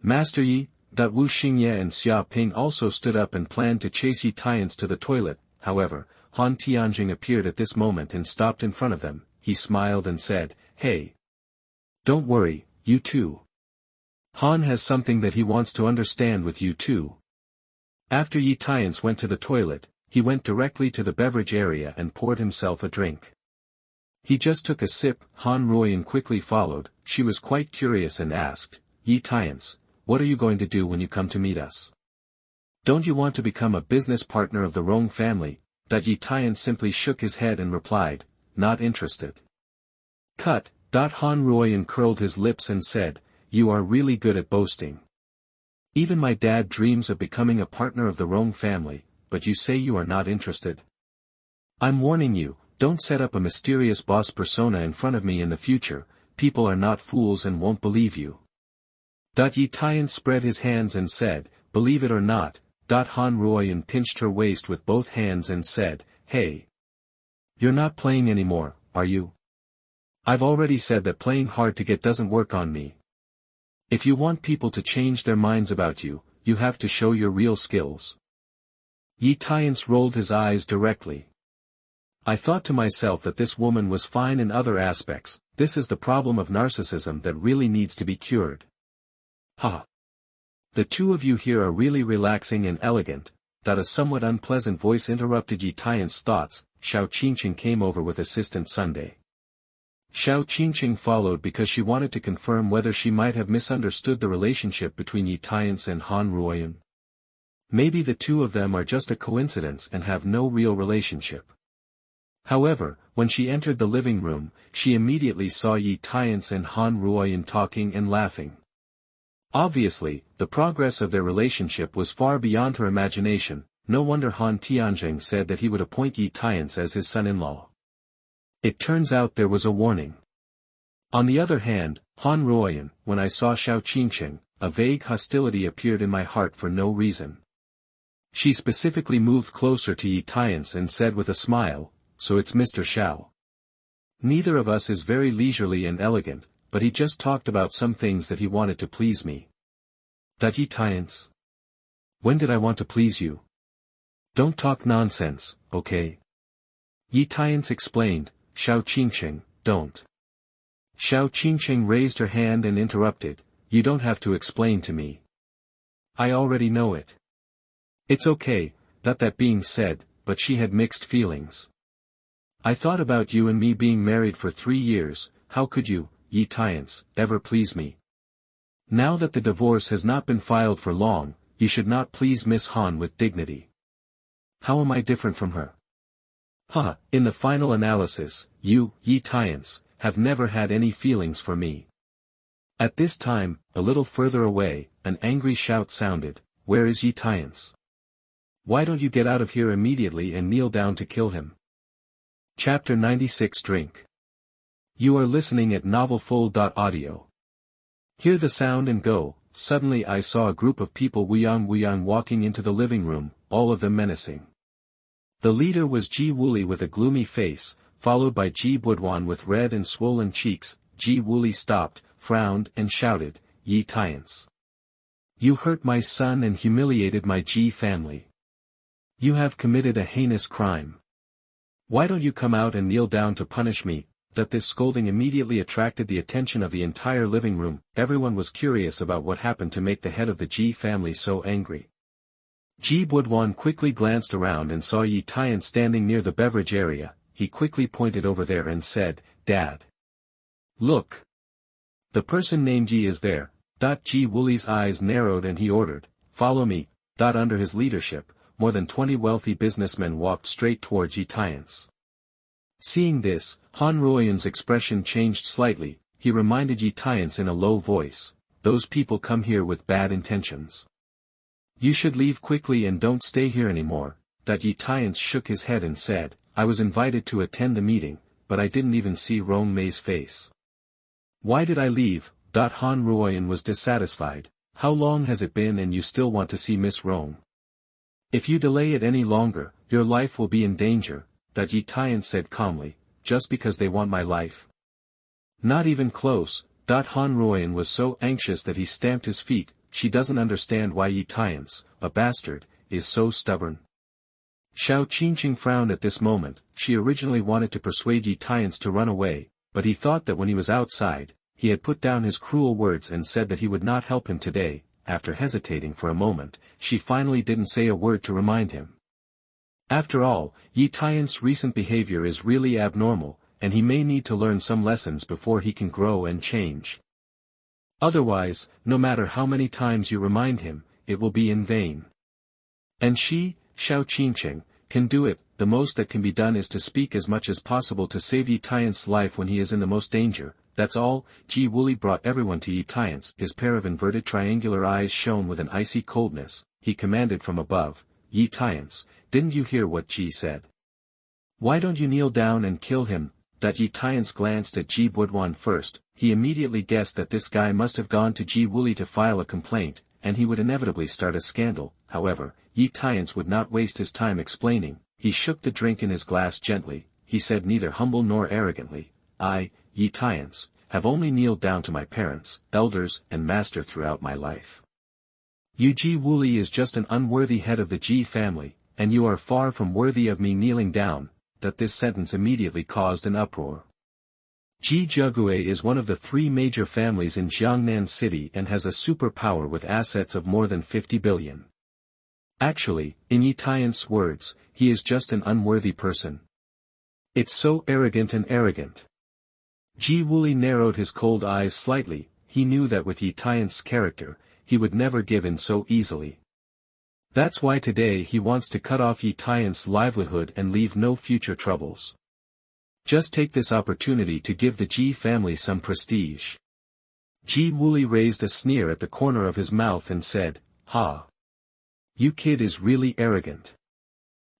Master Yi, Wu Xingye and Xia Ping also stood up and planned to chase Ye Tiance to the toilet. However, Han Tianjing appeared at this moment and stopped in front of them. He smiled and said, hey. Don't worry, you two. Han has something that he wants to understand with you too. After Ye Tiance went to the toilet, he went directly to the beverage area and poured himself a drink. He just took a sip. Han Ruoyun quickly followed. She was quite curious and asked, Ye Tiance, what are you going to do when you come to meet us? Don't you want to become a business partner of the Rong family? Ye Tiance simply shook his head and replied, not interested. Cut. Han Ruoyun curled his lips and said, you are really good at boasting. Even my dad dreams of becoming a partner of the Rong family, but you say you are not interested. I'm warning you, don't set up a mysterious boss persona in front of me in the future. People are not fools and won't believe you. Ye Tiance spread his hands and said, believe it or not. Han Ruoyun pinched her waist with both hands and said, hey. You're not playing anymore, are you? I've already said that playing hard to get doesn't work on me. If you want people to change their minds about you, you have to show your real skills. Ye Tiance rolled his eyes directly. I thought to myself that this woman was fine in other aspects. This is the problem of narcissism that really needs to be cured. Ha! The two of you here are really relaxing and elegant. A somewhat unpleasant voice interrupted Ye Tiance's thoughts. Xiao Qingcheng came over with assistant Sunday. Xiao Qingcheng followed because she wanted to confirm whether she might have misunderstood the relationship between Ye Tiance and Han Ruoyun. Maybe the two of them are just a coincidence and have no real relationship. However, when she entered the living room, she immediately saw Ye Tiance and Han Ruoyun talking and laughing. Obviously, the progress of their relationship was far beyond her imagination. No wonder Han Tianjing said that he would appoint Ye Tiance as his son-in-law. It turns out there was a warning. On the other hand, Han Ruoyun, when I saw Xiao Qingcheng, a vague hostility appeared in my heart for no reason. She specifically moved closer to Ye Tiance and said with a smile, so it's Mr. Xiao. Neither of us is very leisurely and elegant, but he just talked about some things that he wanted to please me. Ye Tiance? When did I want to please you? Don't talk nonsense, okay? Ye Tiance explained. Xiao Qingcheng, don't. Xiao Qingcheng raised her hand and interrupted, you don't have to explain to me. I already know it. It's okay, that being said, but she had mixed feelings. I thought about you and me being married for 3 years. How could you, Ye Tiance, ever please me? Now that the divorce has not been filed for long, you should not please Miss Han with dignity. How am I different from her? In the final analysis, you, Ye Tiance, have never had any feelings for me. At this time, a little further away, an angry shout sounded, where is Ye Tiance? Why don't you get out of here immediately and kneel down to kill him? Chapter 96 Drink. You are listening at novelfull.audio. Hear the sound and go. Suddenly I saw a group of people Wuyan walking into the living room, all of them menacing. The leader was Ji Wuli with a gloomy face, followed by Ji Budwan with red and swollen cheeks. Ji Wuli stopped, frowned and shouted, Ye Tiance. You hurt my son and humiliated my Ji family. You have committed a heinous crime. Why don't you come out and kneel down to punish me? That this scolding immediately attracted the attention of the entire living room. Everyone was curious about what happened to make the head of the Ji family so angry. Ji Budwan quickly glanced around and saw Ye Tiance standing near the beverage area. He quickly pointed over there and said, "Dad. Look. The person named Yi is there." Ji Wuli's eyes narrowed and he ordered, "Follow me." Under his leadership, more than 20 wealthy businessmen walked straight towards Ye Tiance. Seeing this, Han Ruoyun's expression changed slightly. He reminded Ye Tiance in a low voice, "Those people come here with bad intentions. You should leave quickly and don't stay here anymore." Ye Tiance shook his head and said, "I was invited to attend the meeting, but I didn't even see Rong Mei's face. Why did I leave?" Han Ruoyun was dissatisfied. "How long has it been and you still want to see Miss Rong? If you delay it any longer, your life will be in danger." Ye Tiance said calmly, "Just because they want my life? Not even close." Han Ruoyun was so anxious that he stamped his feet. She doesn't understand why Ye Tiance, a bastard, is so stubborn. Xiao Qingcheng frowned at this moment. She originally wanted to persuade Ye Tiance to run away, but he thought that when he was outside, he had put down his cruel words and said that he would not help him today. After hesitating for a moment, she finally didn't say a word to remind him. After all, Ye Tiance's recent behavior is really abnormal, and he may need to learn some lessons before he can grow and change. Otherwise, no matter how many times you remind him, it will be in vain. And she, Xiao Qingcheng, can do it. The most that can be done is to speak as much as possible to save Ye Tiance's life when he is in the most danger. That's all. Ji Wuli brought everyone to Ye Tiance. His pair of inverted triangular eyes shone with an icy coldness. He commanded from above, "Ye Tiance, didn't you hear what Ji said? Why don't you kneel down and kill him?" Ye Tiance glanced at Ji Budwan first. He immediately guessed that this guy must have gone to Ji Wuli to file a complaint, and he would inevitably start a scandal. However, Ye Tiance would not waste his time explaining. He shook the drink in his glass gently. He said neither humble nor arrogantly, "I, Ye Tiance, have only kneeled down to my parents, elders, and master throughout my life. You Ji Wuli is just an unworthy head of the Ji family, and you are far from worthy of me kneeling down." This sentence immediately caused an uproar. Ji Jiague is one of the 3 major families in Jiangnan City and has a superpower with assets of more than 50 billion. Actually, in Ye Tiance's words, he is just an unworthy person. It's so arrogant and arrogant. Ji Wuli narrowed his cold eyes slightly. He knew that with Ye Tiance's character, he would never give in so easily. That's why today he wants to cut off Ye Tiance's livelihood and leave no future troubles. Just take this opportunity to give the Ji family some prestige. Ji Wuli raised a sneer at the corner of his mouth and said, "Ha! You kid is really arrogant.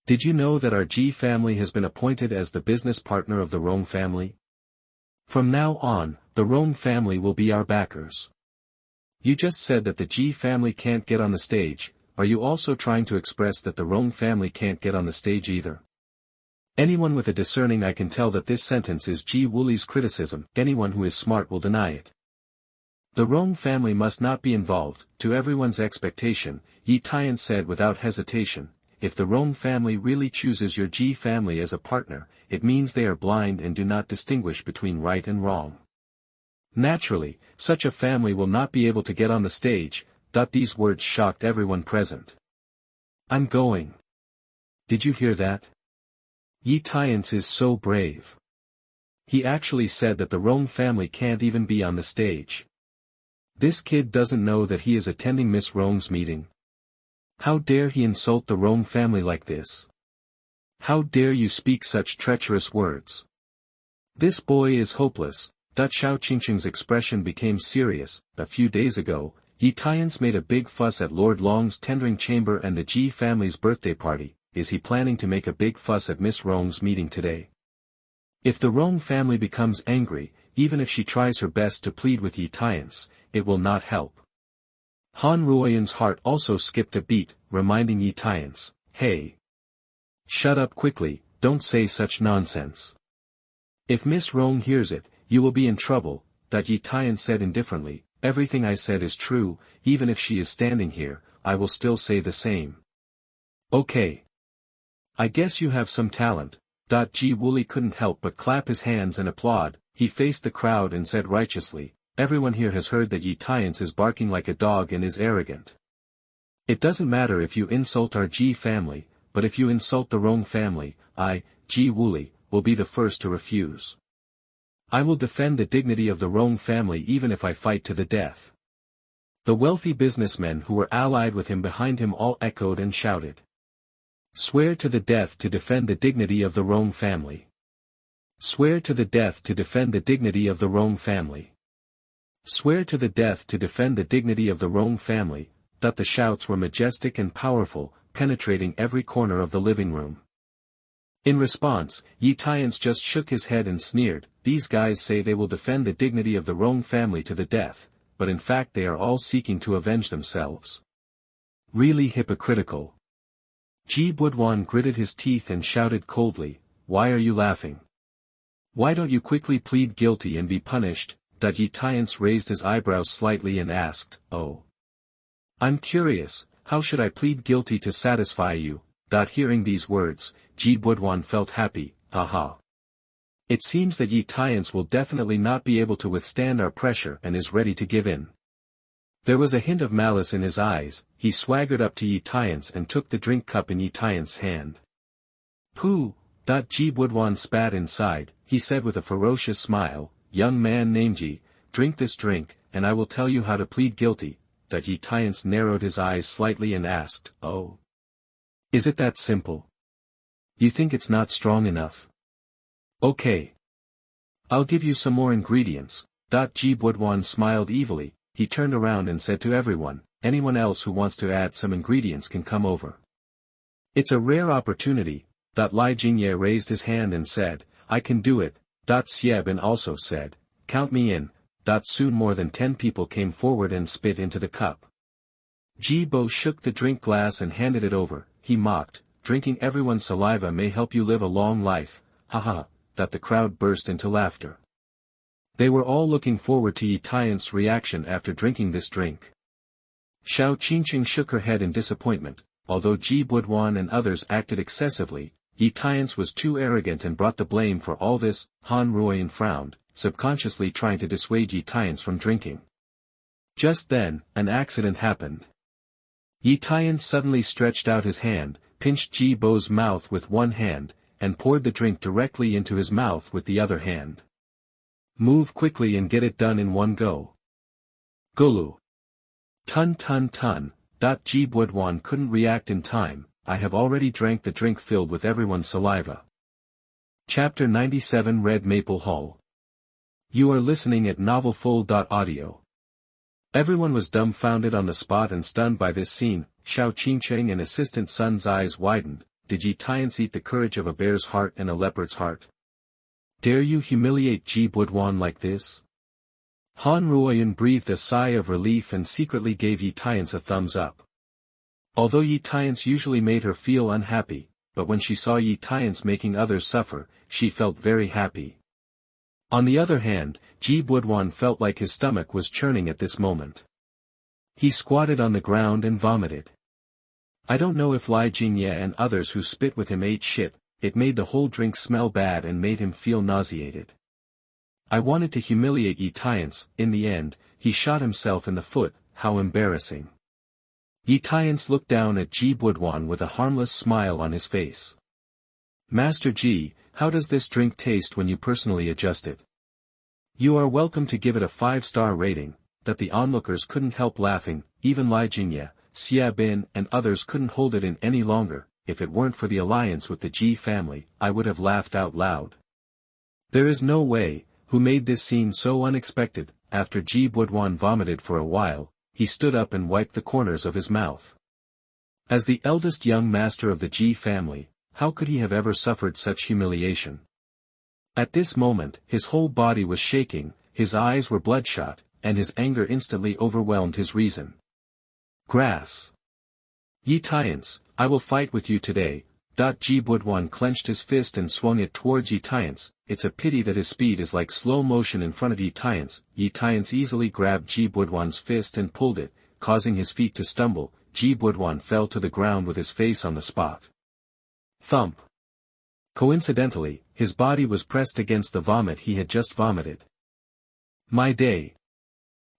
Did you know that our Ji family has been appointed as the business partner of the Rong family? From now on, the Rong family will be our backers. You just said that the Ji family can't get on the stage. Are you also trying to express that the Rong family can't get on the stage either?" Anyone with a discerning eye can tell that this sentence is Ji Wuli's criticism. Anyone who is smart will deny it. The Rong family must not be involved. To everyone's expectation, Ye Tiance said without hesitation, "If the Rong family really chooses your Ji family as a partner, it means they are blind and do not distinguish between right and wrong. Naturally, such a family will not be able to get on the stage." These words shocked everyone present. "I'm going. Did you hear that? Ye Tiance is so brave. He actually said that the Rong family can't even be on the stage. This kid doesn't know that he is attending Miss Rong's meeting. How dare he insult the Rong family like this? How dare you speak such treacherous words? This boy is hopeless." Xiao Qingcheng's expression became serious. A few days ago, Ye Tiance made a big fuss at Lord Long's tendering chamber and the Ji family's birthday party. Is he planning to make a big fuss at Miss Rong's meeting today? If the Rong family becomes angry, even if she tries her best to plead with Ye Tiance, it will not help. Han Ruoyun's heart also skipped a beat, reminding Ye Tiance, "Hey! Shut up quickly, don't say such nonsense. If Miss Rong hears it, you will be in trouble." Ye Tiance said indifferently, "Everything I said is true. Even if she is standing here, I will still say the same." "Okay. I guess you have some talent." Ji Wuli couldn't help but clap his hands and applaud. He faced the crowd and said righteously, "Everyone here has heard that Ye Tiance is barking like a dog and is arrogant. It doesn't matter if you insult our Ji family, but if you insult the Rong family, I, Ji Wuli, will be the first to refuse. I will defend the dignity of the Rong family even if I fight to the death." The wealthy businessmen who were allied with him behind him all echoed and shouted. "Swear to the death to defend the dignity of the Rong family. Swear to the death to defend the dignity of the Rong family. Swear to the death to defend the dignity of the Rong family." That the shouts were majestic and powerful, penetrating every corner of the living room. In response, Ye Tiance just shook his head and sneered, "These guys say they will defend the dignity of the Rong family to the death, but in fact they are all seeking to avenge themselves. Really hypocritical." Ji Budwan gritted his teeth and shouted coldly, "Why are you laughing? Why don't you quickly plead guilty and be punished?" Ye Tiance raised his eyebrows slightly and asked, "Oh. I'm curious, how should I plead guilty to satisfy you?" Hearing these words, Ji Budwan felt happy, haha. It seems that Ye Tiance will definitely not be able to withstand our pressure and is ready to give in. There was a hint of malice in his eyes. He swaggered up to Ye Tiance and took the drink cup in Ye Tiance's hand. "Pooh!" Ji Budwan spat inside. He said with a ferocious smile, "Young man named Yi, drink this drink, and I will tell you how to plead guilty." Ye Tiance narrowed his eyes slightly and asked, "Oh. Is it that simple? You think it's not strong enough? Okay. I'll give you some more ingredients." Ji Budwan smiled evilly. He turned around and said to everyone, "Anyone else who wants to add some ingredients can come over. It's a rare opportunity." Li Jingye raised his hand and said, "I can do it." Xiebin also said, "Count me in." Soon more than 10 people came forward and spit into the cup. Ji Bo shook the drink glass and handed it over. He mocked, "Drinking everyone's saliva may help you live a long life, haha." The crowd burst into laughter. They were all looking forward to Ye Tiance's reaction after drinking this drink. Xiao Qingcheng shook her head in disappointment. Although Ji Budwan and others acted excessively, Ye Tiance was too arrogant and brought the blame for all this. Han Ruoyun frowned, subconsciously trying to dissuade Ye Tiance from drinking. Just then, an accident happened. Ye Tiance suddenly stretched out his hand, pinched Ji Bo's mouth with one hand, and poured the drink directly into his mouth with the other hand. "Move quickly and get it done in one go." Gulu. Tun. Ji Budwan couldn't react in time. "I have already drank the drink filled with everyone's saliva." Chapter 97 Red Maple Hall. You are listening at novelfull.audio. Everyone was dumbfounded on the spot and stunned by this scene. Xiao Qingcheng and assistant Sun's eyes widened. Did Ye Tiance eat the courage of a bear's heart and a leopard's heart? Dare you humiliate Ji Budwan like this? Han Ruoyun breathed a sigh of relief and secretly gave Ye Tiance a thumbs up. Although Ye Tiance usually made her feel unhappy, but when she saw Ye Tiance making others suffer, she felt very happy. On the other hand, Ji Budwan felt like his stomach was churning at this moment. He squatted on the ground and vomited. I don't know if Li Jingye and others who spit with him ate shit. It made the whole drink smell bad and made him feel nauseated. I wanted to humiliate Ye Tiance. In the end, he shot himself in the foot. How embarrassing. Ye Tiance looked down at Ji Budwan with a harmless smile on his face. "Master Ji, how does this drink taste when you personally adjust it?" "You are welcome to give it a 5-star rating." The onlookers couldn't help laughing. Even Li Jingye, Xiebin and others couldn't hold it in any longer. If it weren't for the alliance with the Ji family, I would have laughed out loud. There is no way. Who made this scene so unexpected? After Ji Budwan vomited for a while, he stood up and wiped the corners of his mouth. As the eldest young master of the Ji family, how could he have ever suffered such humiliation? At this moment, his whole body was shaking, his eyes were bloodshot, and his anger instantly overwhelmed his reason. Grass. Ye Tiance, I will fight with you today. Ji Budwan clenched his fist and swung it towards Ye Tiance. It's a pity that his speed is like slow motion in front of Ye Tiance. Ye Tiance easily grabbed Ji Budwan's fist and pulled it, causing his feet to stumble. Ji Budwan fell to the ground with his face on the spot. Thump. Coincidentally, his body was pressed against the vomit he had just vomited. My day.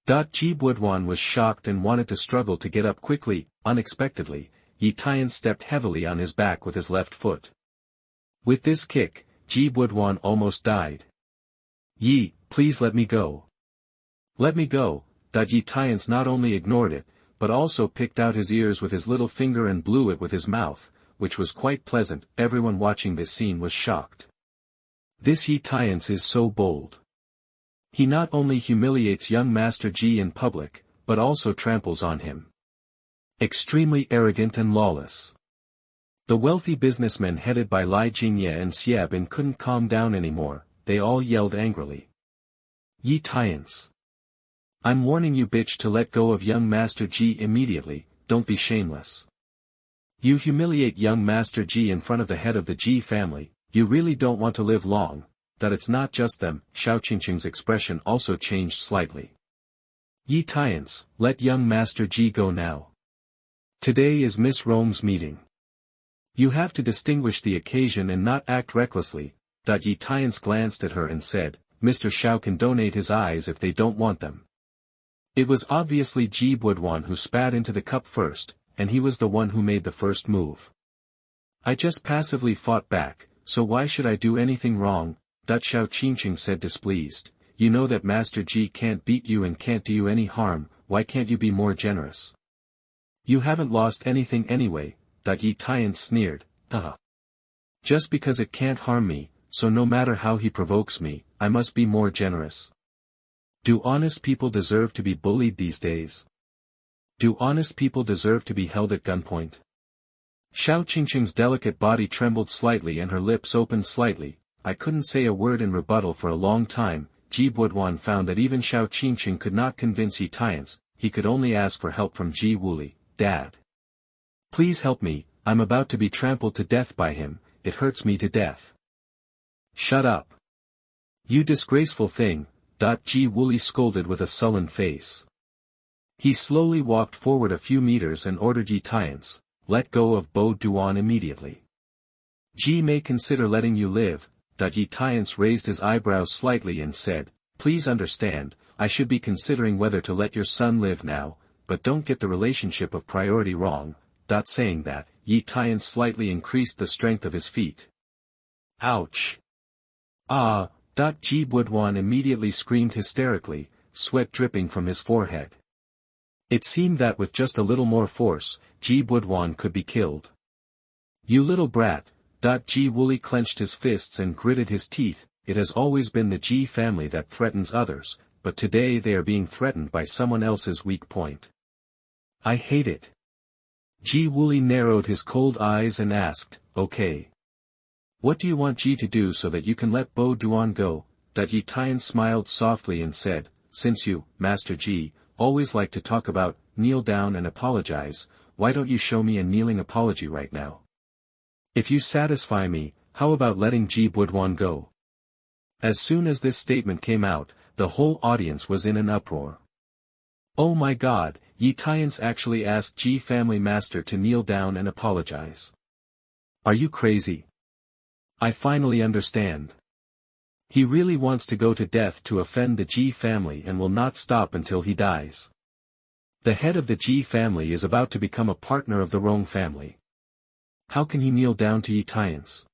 Ji Buduan was shocked and wanted to struggle to get up quickly. Unexpectedly, Ye Tiance stepped heavily on his back with his left foot. With this kick, Ji Buduan almost died. Ye, please let me go. Let me go. Ye Tiance not only ignored it, but also picked out his ears with his little finger and blew it with his mouth, which was quite pleasant. Everyone watching this scene was shocked. This Ye Tiance is so bold. He not only humiliates young Master Ji in public, but also tramples on him. Extremely arrogant and lawless. The wealthy businessmen headed by Li Jingye and Xiebin couldn't calm down anymore, they all yelled angrily. Ye Tiance. I'm warning you bitch to let go of young Master Ji immediately, don't be shameless. You humiliate young Master Ji in front of the head of the Ji family, you really don't want to live long. That it's not just them. Xiao Qingcheng's expression also changed slightly. Ye Tiance, let young Master Ji go now. Today is Miss Rong's meeting. You have to distinguish the occasion and not act recklessly. Ye Tiance glanced at her and said, Mr. Xiao can donate his eyes if they don't want them. It was obviously Ji Buduan who spat into the cup first, and he was the one who made the first move. I just passively fought back, so why should I do anything wrong? Xiao Qingcheng said displeased, you know that Master Ji can't beat you and can't do you any harm, why can't you be more generous? You haven't lost anything anyway, Ye Tiance sneered, Just because it can't harm me, so no matter how he provokes me, I must be more generous. Do honest people deserve to be bullied these days? Do honest people deserve to be held at gunpoint? Xiao Qingcheng's delicate body trembled slightly and her lips opened slightly. I couldn't say a word in rebuttal for a long time. Ji Buduan found that even Xiao Qingcheng could not convince Ye Tiance, he could only ask for help from Ji Wuli. Dad. Please help me, I'm about to be trampled to death by him, it hurts me to death. Shut up. You disgraceful thing, Ji Wuli scolded with a sullen face. He slowly walked forward a few meters and ordered Ye Tiance, let go of Bo Duan immediately. Ji may consider letting you live. Ye Tiance raised his eyebrows slightly and said, please understand, I should be considering whether to let your son live now, but don't get the relationship of priority wrong. Saying that, Ye Tiance slightly increased the strength of his feet. Ouch! Ah! Ji Buduan immediately screamed hysterically, sweat dripping from his forehead. It seemed that with just a little more force, Ji Buduan could be killed. You little brat! Ji Wuli clenched his fists and gritted his teeth. It has always been the Ji family that threatens others, but today they are being threatened by someone else's weak point. I hate it. Ji Wuli narrowed his cold eyes and asked, okay. What do you want Ji to do so that you can let Bo Duan go? Ye Tiance smiled softly and said, since you, Master Ji, always like to talk about, kneel down and apologize, why don't you show me a kneeling apology right now? If you satisfy me, how about letting Ji Buduan go? As soon as this statement came out, the whole audience was in an uproar. Oh my God, Ye Tiance actually asked Ji family master to kneel down and apologize. Are you crazy? I finally understand. He really wants to go to death to offend the Ji family and will not stop until he dies. The head of the Ji family is about to become a partner of the Rong family. How can he kneel down to Ye Tiance?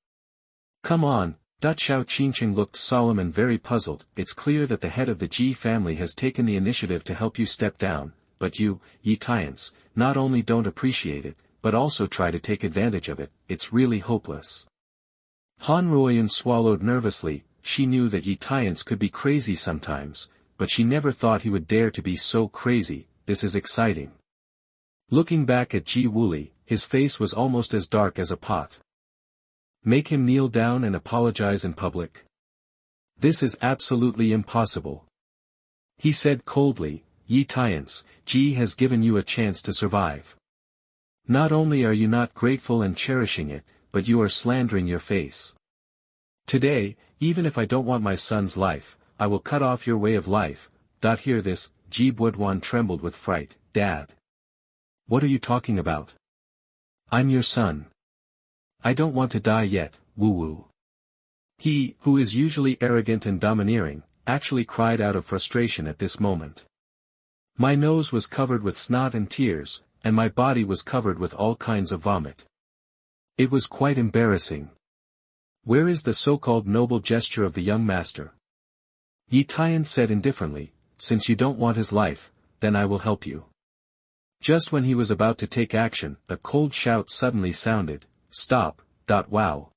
Come on. Xiao Qingcheng looked solemn and very puzzled. It's clear that the head of the Ji family has taken the initiative to help you step down, but you, Ye Tiance, not only don't appreciate it, but also try to take advantage of it. It's really hopeless. Han Ruoyun swallowed nervously. She knew that Ye Tiance could be crazy sometimes, but she never thought he would dare to be so crazy. This is exciting. Looking back at Ji Wuli, his face was almost as dark as a pot. Make him kneel down and apologize in public? This is absolutely impossible. He said coldly, Ye Tiance, Ji has given you a chance to survive. Not only are you not grateful and cherishing it, but you are slandering your face. Today, even if I don't want my son's life, I will cut off your way of life. Hear this, Ji Buduan trembled with fright. Dad. What are you talking about? I'm your son. I don't want to die yet, woo-woo. He, who is usually arrogant and domineering, actually cried out of frustration at this moment. My nose was covered with snot and tears, and my body was covered with all kinds of vomit. It was quite embarrassing. Where is the so-called noble gesture of the young master? Ye Tiance said indifferently, since you don't want his life, then I will help you. Just when he was about to take action, a cold shout suddenly sounded, "Stop!" Wow.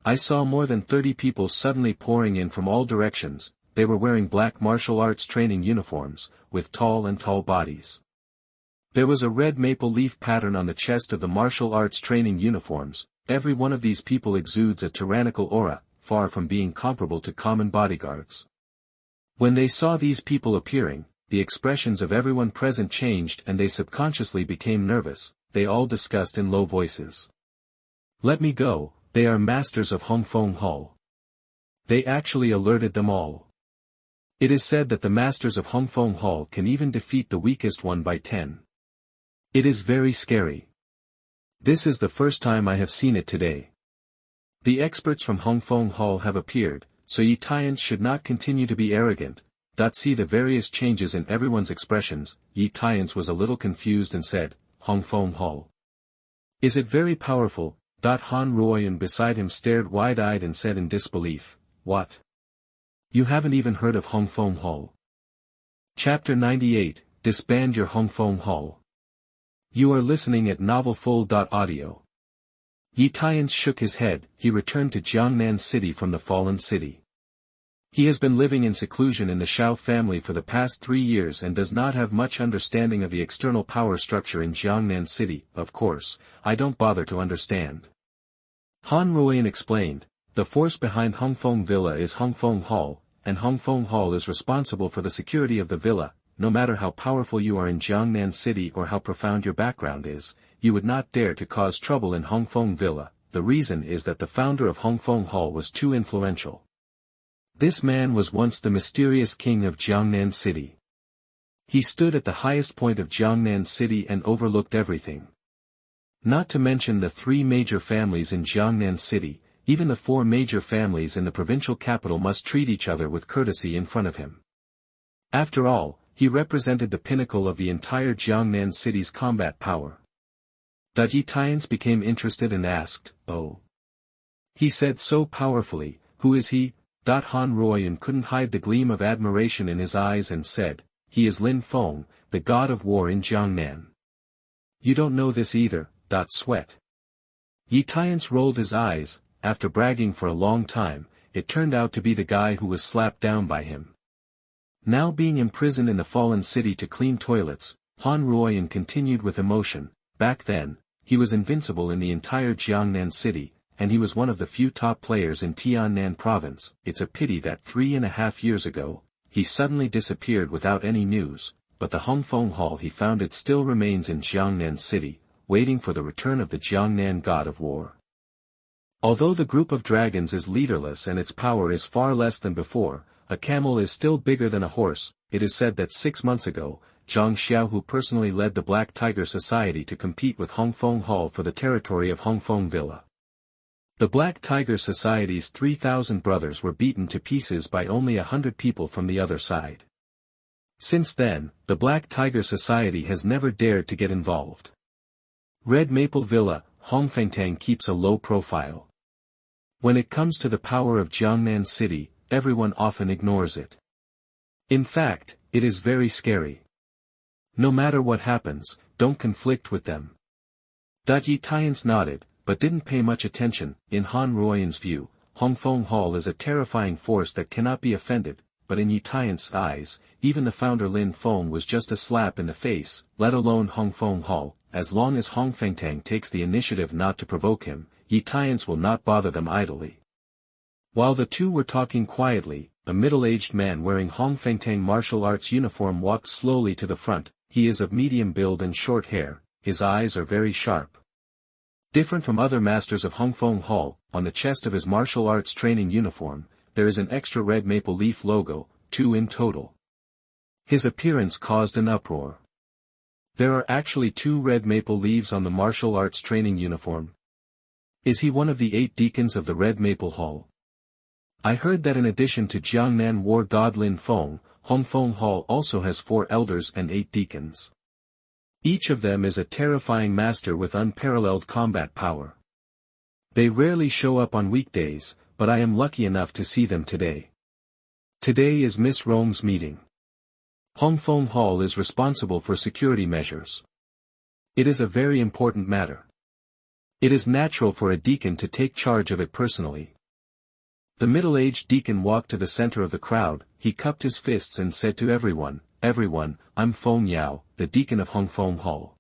I saw more than 30 people suddenly pouring in from all directions. They were wearing black martial arts training uniforms, with tall bodies. There was a red maple leaf pattern on the chest of the martial arts training uniforms. Every one of these people exudes a tyrannical aura, far from being comparable to common bodyguards. When they saw these people appearing, the expressions of everyone present changed and they subconsciously became nervous. They all discussed in low voices. Let me go, they are masters of Hongfeng Hall. They actually alerted them all. It is said that the masters of Hongfeng Hall can even defeat the weakest one by 10. It is very scary. This is the first time I have seen it today. The experts from Hongfeng Hall have appeared, so Ye Tiance should not continue to be arrogant. See the various changes in everyone's expressions. Ye Tiance was a little confused and said, Hongfeng Hall. Is it very powerful? Han Ruoyun beside him stared wide-eyed and said in disbelief, What? You haven't even heard of Hongfeng Hall. Chapter 98, Disband your Hongfeng Hall. You are listening at novelfull.audio. Ye Tiance shook his head. He returned to Jiangnan City from the fallen city. He has been living in seclusion in the Xiao family for the past 3 years and does not have much understanding of the external power structure in Jiangnan City. Of course, I don't bother to understand. Han Ruoyun explained, the force behind Hongfeng Villa is Hongfeng Hall, and Hongfeng Hall is responsible for the security of the villa. No matter how powerful you are in Jiangnan City or how profound your background is, you would not dare to cause trouble in Hongfeng Villa. The reason is that the founder of Hongfeng Hall was too influential. This man was once the mysterious king of Jiangnan City. He stood at the highest point of Jiangnan City and overlooked everything. Not to mention the 3 major families in Jiangnan City, even the 4 major families in the provincial capital must treat each other with courtesy in front of him. After all, he represented the pinnacle of the entire Jiangnan City's combat power. Ye Tiance became interested and asked, Oh. He said so powerfully, who is he? Han Ruoyun couldn't hide the gleam of admiration in his eyes and said, he is Lin Feng, the god of war in Jiangnan. You don't know this either. Sweat. Ye Tiance rolled his eyes. After bragging for a long time, it turned out to be the guy who was slapped down by him. Now being imprisoned in the fallen city to clean toilets, Han Ruoyun continued with emotion. Back then, he was invincible in the entire Jiangnan City, and he was one of the few top players in Tiannan province. It's a pity that 3.5 years ago, he suddenly disappeared without any news, but the Hongfeng Hall he founded still remains in Jiangnan City, waiting for the return of the Jiangnan god of war. Although the group of dragons is leaderless and its power is far less than before, a camel is still bigger than a horse. It is said that 6 months ago, Zhang Xiao who personally led the Black Tiger Society to compete with Hongfeng Hall for the territory of Hongfeng Villa. The Black Tiger Society's 3,000 brothers were beaten to pieces by only 100 people from the other side. Since then, the Black Tiger Society has never dared to get involved. Red Maple Villa, Hongfeng keeps a low profile. When it comes to the power of Jiangnan City, everyone often ignores it. In fact, it is very scary. No matter what happens, don't conflict with them. Ye Tiance nodded, but didn't pay much attention. In Han Ruoyun's view, Hongfeng Hall is a terrifying force that cannot be offended, but in Ye Tiance's eyes, even the founder Lin Feng was just a slap in the face, let alone Hongfeng Hall. As long as Hongfeng takes the initiative not to provoke him, Ye Tiance will not bother them idly. While the two were talking quietly, a middle-aged man wearing Hongfeng martial arts uniform walked slowly to the front. He is of medium build and short hair, his eyes are very sharp. Different from other masters of Hongfeng Hall, on the chest of his martial arts training uniform, there is an extra red maple leaf logo, 2 in total. His appearance caused an uproar. There are actually 2 red maple leaves on the martial arts training uniform. Is he one of the 8 deacons of the Red Maple Hall? I heard that in addition to Jiangnan War God Lin Feng, Hongfeng Hall also has 4 elders and 8 deacons. Each of them is a terrifying master with unparalleled combat power. They rarely show up on weekdays, but I am lucky enough to see them today. Today is Miss Rong's meeting. Hongfeng Hall is responsible for security measures. It is a very important matter. It is natural for a deacon to take charge of it personally. The middle-aged deacon walked to the center of the crowd, he cupped his fists and said to everyone, "Everyone, I'm Feng Yao, the deacon of Hongfeng Hall.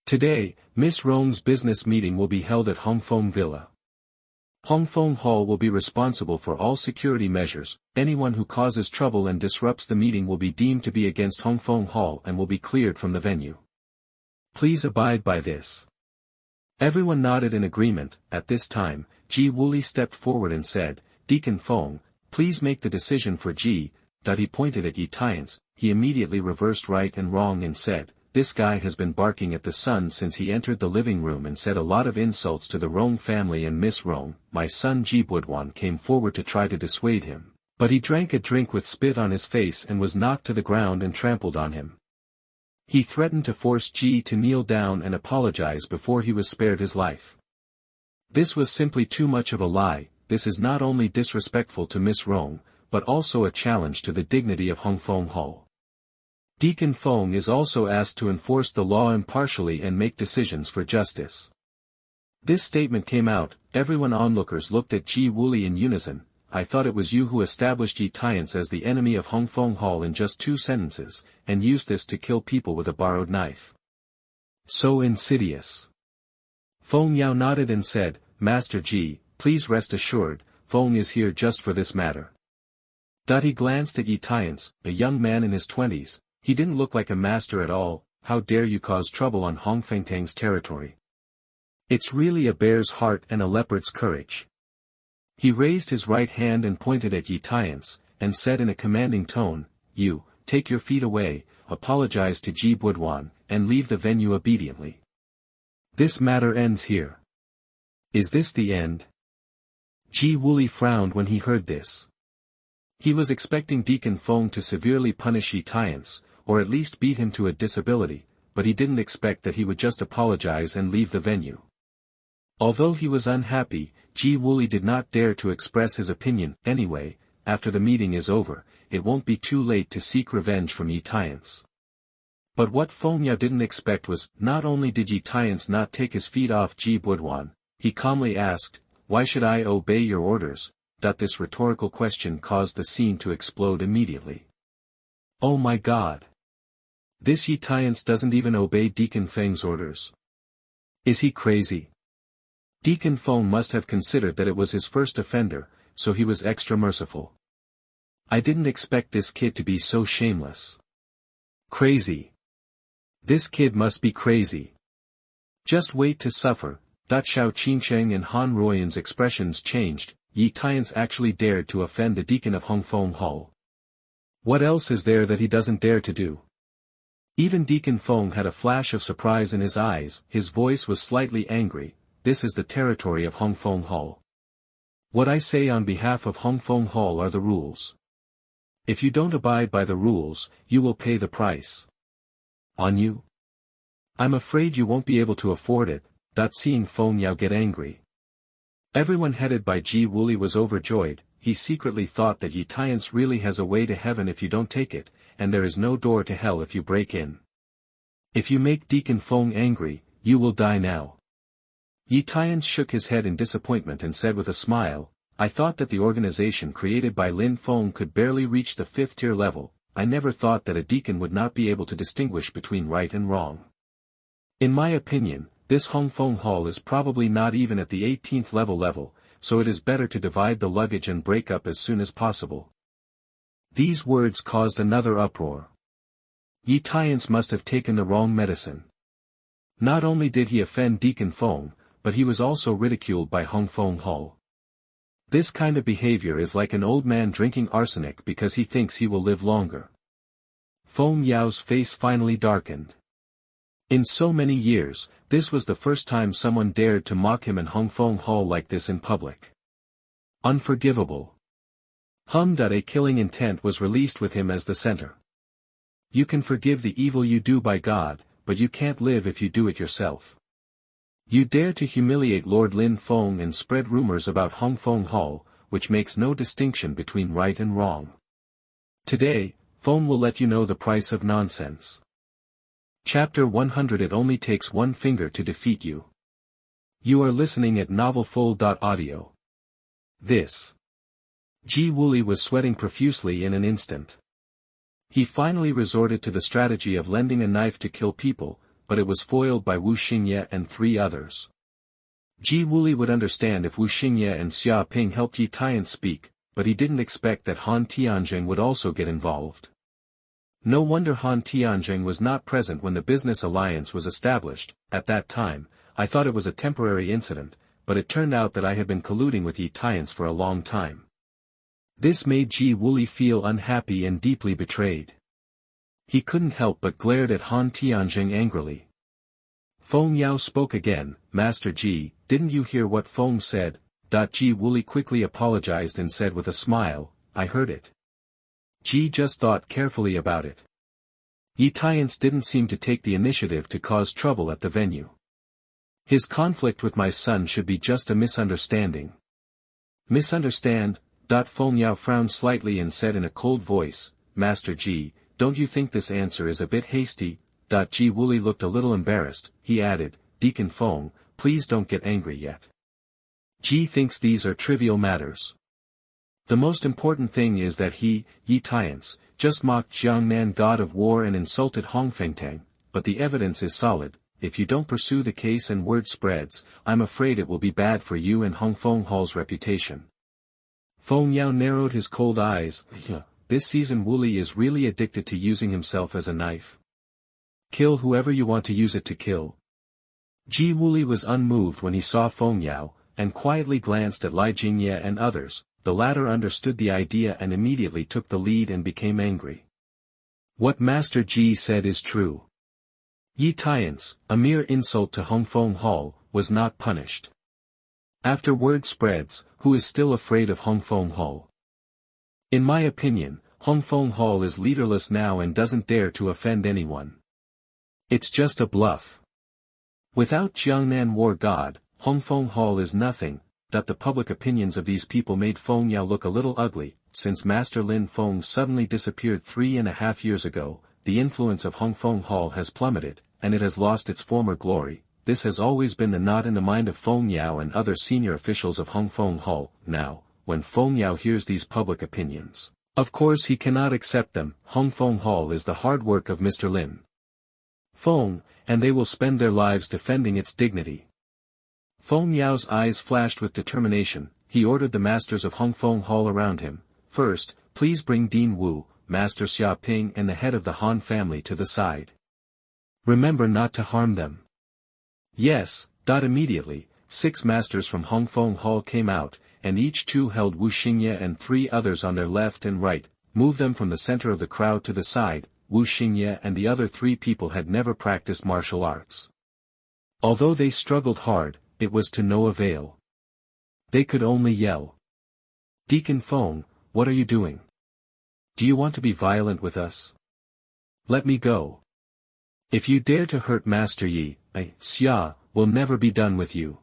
Today, Miss Rong's business meeting will be held at Hongfeng Villa. Hongfeng Hall will be responsible for all security measures, anyone who causes trouble and disrupts the meeting will be deemed to be against Hongfeng Hall and will be cleared from the venue. Please abide by this." Everyone nodded in agreement. At this time, Ji Wuli stepped forward and said, "Deacon Feng, please make the decision for Ji." He pointed at Ye Tiance. He immediately reversed right and wrong and said, "This guy has been barking at the sun since he entered the living room and said a lot of insults to the Rong family and Miss Rong." My son Ji Budwan came forward to try to dissuade him, but he drank a drink with spit on his face and was knocked to the ground and trampled on him. He threatened to force Ji to kneel down and apologize before he was spared his life. This was simply too much of a lie. This is not only disrespectful to Miss Rong, but also a challenge to the dignity of Hongfeng Hall. Deacon Feng is also asked to enforce the law impartially and make decisions for justice. This statement came out, everyone onlookers looked at Ji Wuli in unison. "I thought it was you who established Ye Tiance as the enemy of Hongfeng Hall in just 2 sentences, and used this to kill people with a borrowed knife. So insidious." Feng Yao nodded and said, "Master Ji, please rest assured, Feng is here just for this matter." He glanced at Ye Tiance, a young man in his 20s, he didn't look like a master at all. "How dare you cause trouble on Hongfengtang's territory? It's really a bear's heart and a leopard's courage." He raised his right hand and pointed at Ye Tiance, and said in a commanding tone, "You, take your feet away, apologize to Ji Budwan, and leave the venue obediently. This matter ends here." "Is this the end?" Ji Wuli frowned when he heard this. He was expecting Deacon Feng to severely punish Ye Tiance, or at least beat him to a disability, but he didn't expect that he would just apologize and leave the venue. Although he was unhappy, Ji Wuli did not dare to express his opinion. "Anyway, after the meeting is over, it won't be too late to seek revenge from Ye Tiance." But what Feng Yao didn't expect was, not only did Ye Tiance not take his feet off Ji Budwan, he calmly asked, "Why should I obey your orders?" This rhetorical question caused the scene to explode immediately. Oh my God! This Ye Tiance doesn't even obey Deacon Feng's orders. Is he crazy? Deacon Feng must have considered that it was his first offender, so he was extra merciful. "I didn't expect this kid to be so shameless. Crazy. This kid must be crazy. Just wait to suffer." Xiao Qingcheng and Han Ruoyun's expressions changed. Ye Tiance actually dared to offend the deacon of Hongfeng Hall. What else is there that he doesn't dare to do? Even Deacon Feng had a flash of surprise in his eyes, his voice was slightly angry. "This is the territory of Hongfeng Hall. What I say on behalf of Hongfeng Hall are the rules. If you don't abide by the rules, you will pay the price. On you? I'm afraid you won't be able to afford it." Seeing Feng Yao get angry, everyone headed by Ji Wuli was overjoyed. He secretly thought that Ye Tiance really has a way to heaven if you don't take it, and there is no door to hell if you break in. If you make Deacon Feng angry, you will die now. Ye Tiance shook his head in disappointment and said with a smile, "I thought that the organization created by Lin Feng could barely reach the 5th-tier level. I never thought that a deacon would not be able to distinguish between right and wrong. In my opinion, this Hongfeng Hall is probably not even at the 18th level, so it is better to divide the luggage and break up as soon as possible." These words caused another uproar. Ye Tiance must have taken the wrong medicine. Not only did he offend Deacon Feng, but he was also ridiculed by Hongfeng Hall. This kind of behavior is like an old man drinking arsenic because he thinks he will live longer. Feng Yao's face finally darkened. In so many years, this was the first time someone dared to mock him in Hongfeng Hall like this in public. Unforgivable. A killing intent was released with him as the center. You can forgive the evil you do by God, but you can't live if you do it yourself. You dare to humiliate Lord Lin Feng and spread rumors about Hongfeng Hall, which makes no distinction between right and wrong. Today, Feng will let you know the price of nonsense. Chapter 100. It only takes one finger to defeat you. You are listening at novelfull.audio. This. Ji Wuli was sweating profusely in an instant. He finally resorted to the strategy of lending a knife to kill people, but it was foiled by Wu Xingye and 3 others. Ji Wuli would understand if Wu Xingye and Xia Ping helped Ye Tiance speak, but he didn't expect that Han Tianzheng would also get involved. No wonder Han Tianzheng was not present when the business alliance was established. At that time, I thought it was a temporary incident, but it turned out that I had been colluding with Ye Tiance for a long time. This made Ji Wuli feel unhappy and deeply betrayed. He couldn't help but glared at Han Tianzheng angrily. Feng Yao spoke again. Master Ji, didn't you hear what Feng said? Ji Wuli quickly apologized and said with a smile, I heard it. Ji just thought carefully about it. Ye Tiance didn't seem to take the initiative to cause trouble at the venue. His conflict with my son should be just a misunderstanding. Misunderstand? Feng Yao frowned slightly and said in a cold voice, Master Ji, don't you think this answer is a bit hasty? Ji Wuli looked a little embarrassed. He added, Deacon Feng, please don't get angry yet. Ji thinks these are trivial matters. The most important thing is that he, Ye Tiance, just mocked Jiangnan god of war and insulted Hongfeng, but the evidence is solid. If you don't pursue the case and word spreads, I'm afraid it will be bad for you and Hongfeng Hall's reputation. Feng Yao narrowed his cold eyes. This season Wuli is really addicted to using himself as a knife. Kill whoever you want to use it to kill. Ji Wuli was unmoved when he saw Feng Yao, and quietly glanced at Li Jingye and others. The latter understood the idea and immediately took the lead and became angry. What Master Ji said is true. Ye Tiance, a mere insult to Hongfeng Hall, was not punished. After word spreads, who is still afraid of Hongfeng Hall? In my opinion, Hongfeng Hall is leaderless now and doesn't dare to offend anyone. It's just a bluff. Without Jiangnan war god, Hongfeng Hall is nothing. The public opinions of these people made Feng Yao look a little ugly. Since Master Lin Feng suddenly disappeared 3.5 years ago, the influence of Hongfeng Hall has plummeted, and it has lost its former glory. This has always been the knot in the mind of Feng Yao and other senior officials of Hongfeng Hall. Now, when Feng Yao hears these public opinions, of course he cannot accept them. Hongfeng Hall is the hard work of Mr. Lin Feng, and they will spend their lives defending its dignity. Feng Yao's eyes flashed with determination. He ordered the masters of Hongfeng Hall around him. First, please bring Dean Wu, Master Xia Ping and the head of the Han family to the side. Remember not to harm them. Yes. Immediately, 6 masters from Hongfeng Hall came out, and each 2 held Wu Xingye and 3 others on their left and right. Move them from the center of the crowd to the side. Wu Xingye and the other 3 people had never practiced martial arts. Although they struggled hard, it was to no avail. They could only yell. Deacon Feng, what are you doing? Do you want to be violent with us? Let me go. If you dare to hurt Master Yi, Xia, will never be done with you.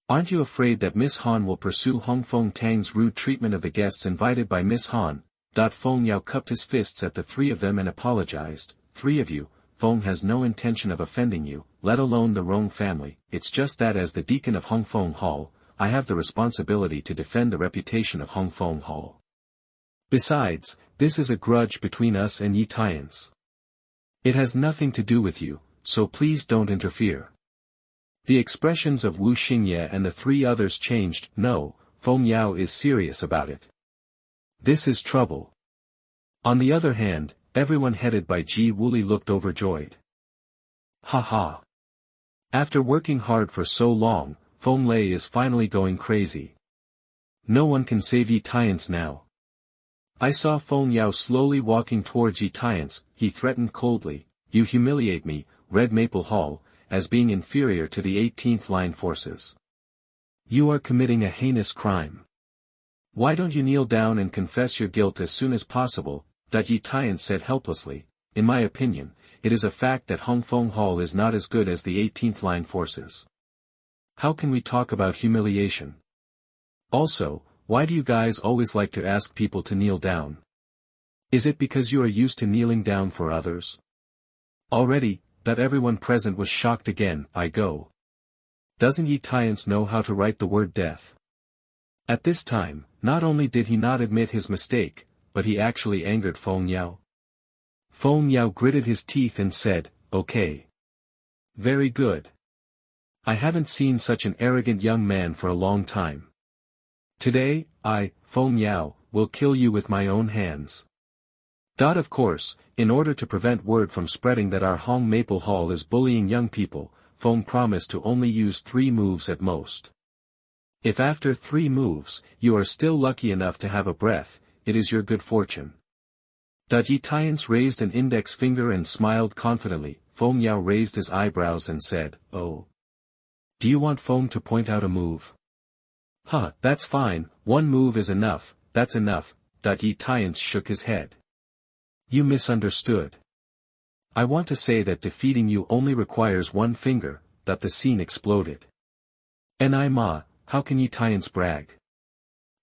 Aren't you afraid that Miss Han will pursue Hongfeng Tang's rude treatment of the guests invited by Miss Han? Feng Yao cupped his fists at the 3 of them and apologized. 3 of you, Feng has no intention of offending you, let alone the Rong family. It's just that as the deacon of Hongfeng Hall, I have the responsibility to defend the reputation of Hongfeng Hall. Besides, this is a grudge between us and Ye Tiance. It has nothing to do with you, so please don't interfere. The expressions of Wu Xingye and the 3 others changed. No, Feng Yao is serious about it. This is trouble. On the other hand, everyone headed by Ji Wuli looked overjoyed. Ha ha. After working hard for so long, Feng Lei is finally going crazy. No one can save Ye Tiance now. I saw Feng Yao slowly walking towards Ye Tiance. He threatened coldly, you humiliate me, Red Maple Hall, as being inferior to the 18th Line forces. You are committing a heinous crime. Why don't you kneel down and confess your guilt as soon as possible, Ye Tiance said helplessly. In my opinion, it is a fact that Hongfeng Hall is not as good as the 18th line forces. How can we talk about humiliation? Also, why do you guys always like to ask people to kneel down? Is it because you are used to kneeling down for others? Already, that everyone present was shocked again. I go. Doesn't Ye Tiance know how to write the word death? At this time, not only did he not admit his mistake, but he actually angered Feng Yao. Feng Yao gritted his teeth and said, "Okay. Very good. I haven't seen such an arrogant young man for a long time. Today, I, Feng Yao, will kill you with my own hands." Of course, in order to prevent word from spreading that our Hong Maple Hall is bullying young people, Feng promised to only use 3 moves at most. If after 3 moves, you are still lucky enough to have a breath, it is your good fortune. Ye Tiance raised an index finger and smiled confidently. Feng Yao raised his eyebrows and said, "Oh. Do you want Feng to point out a move?" "Huh, that's fine, 1 move is enough, that's enough." Ye Tiance shook his head. "You misunderstood. I want to say that defeating you only requires 1 finger." The scene exploded. Ma, how can Ye Tiance brag?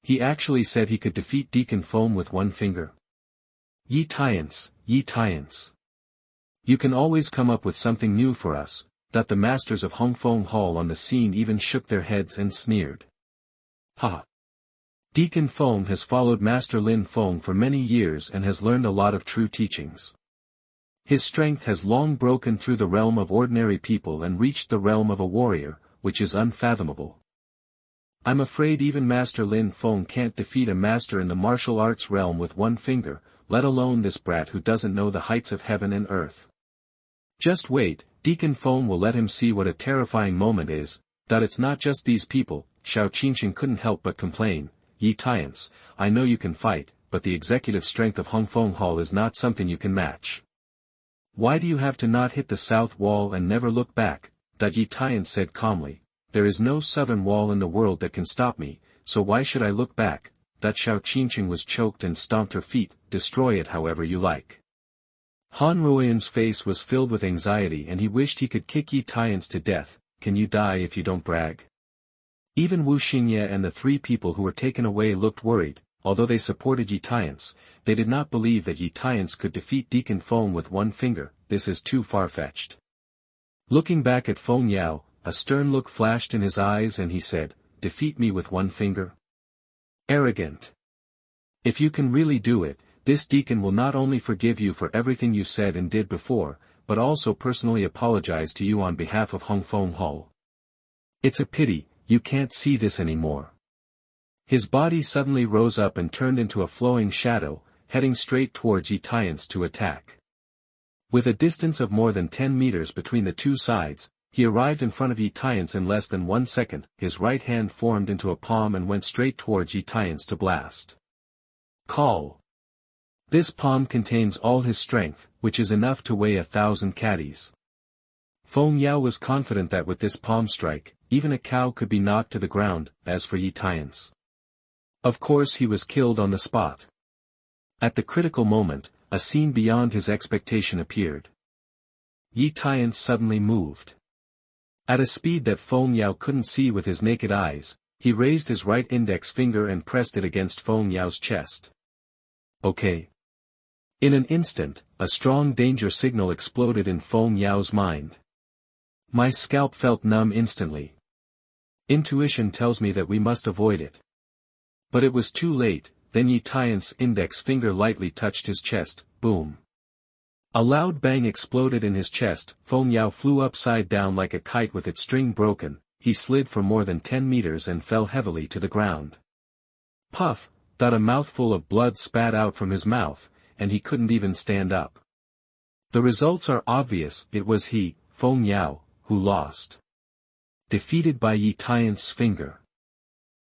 He actually said he could defeat Deacon Foam with 1 finger. Ye Tiance, Ye Tiance. You can always come up with something new for us. The masters of Hongfeng Hall on the scene even shook their heads and sneered. Ha! Deacon Foam has followed Master Lin Feng for many years and has learned a lot of true teachings. His strength has long broken through the realm of ordinary people and reached the realm of a warrior, which is unfathomable. I'm afraid even Master Lin Feng can't defeat a master in the martial arts realm with 1 finger, let alone this brat who doesn't know the heights of heaven and earth. Just wait, Deacon Foam will let him see what a terrifying moment is. It's not just these people. Xiao Qingcheng couldn't help but complain. Ye Tiance, I know you can fight, but the executive strength of Hongfeng Hall is not something you can match. Why do you have to not hit the south wall and never look back? Ye Tiance said calmly. There is no southern wall in the world that can stop me, so why should I look back? Xiao Qingcheng was choked and stomped her feet. Destroy it however you like. Han Ruoyun's face was filled with anxiety and he wished he could kick Ye Tiance to death. Can you die if you don't brag? Even Wu Xingye and the 3 people who were taken away looked worried. Although they supported Ye Tiance, they did not believe that Ye Tiance could defeat Deacon Foam with 1 finger. This is too far-fetched. Looking back at Feng Yao, a stern look flashed in his eyes and he said, "Defeat me with 1 finger? Arrogant. If you can really do it, this deacon will not only forgive you for everything you said and did before, but also personally apologize to you on behalf of Hongfeng Hall. It's a pity, you can't see this anymore." His body suddenly rose up and turned into a flowing shadow, heading straight towards Ye Tiance to attack. With a distance of more than 10 meters between the 2 sides, he arrived in front of Ye Tiance in less than 1 second. His right hand formed into a palm and went straight towards Ye Tiance to blast. Call. This palm contains all his strength, which is enough to weigh 1,000 caddies. Feng Yao was confident that with this palm strike, even a cow could be knocked to the ground. As for Ye Tiance, of course he was killed on the spot. At the critical moment, a scene beyond his expectation appeared. Ye Tiance suddenly moved. At a speed that Feng Yao couldn't see with his naked eyes, he raised his right index finger and pressed it against Feng Yao's chest. Okay. In an instant, a strong danger signal exploded in Feng Yao's mind. My scalp felt numb instantly. Intuition tells me that we must avoid it. But it was too late. Then Ye Tiance's index finger lightly touched his chest. Boom. A loud bang exploded in his chest. Feng Yao flew upside down like a kite with its string broken. He slid for more than 10 meters and fell heavily to the ground. Puff! A mouthful of blood spat out from his mouth, and he couldn't even stand up. The results are obvious. It was he, Feng Yao, who lost. Defeated by Ye Tiance's finger.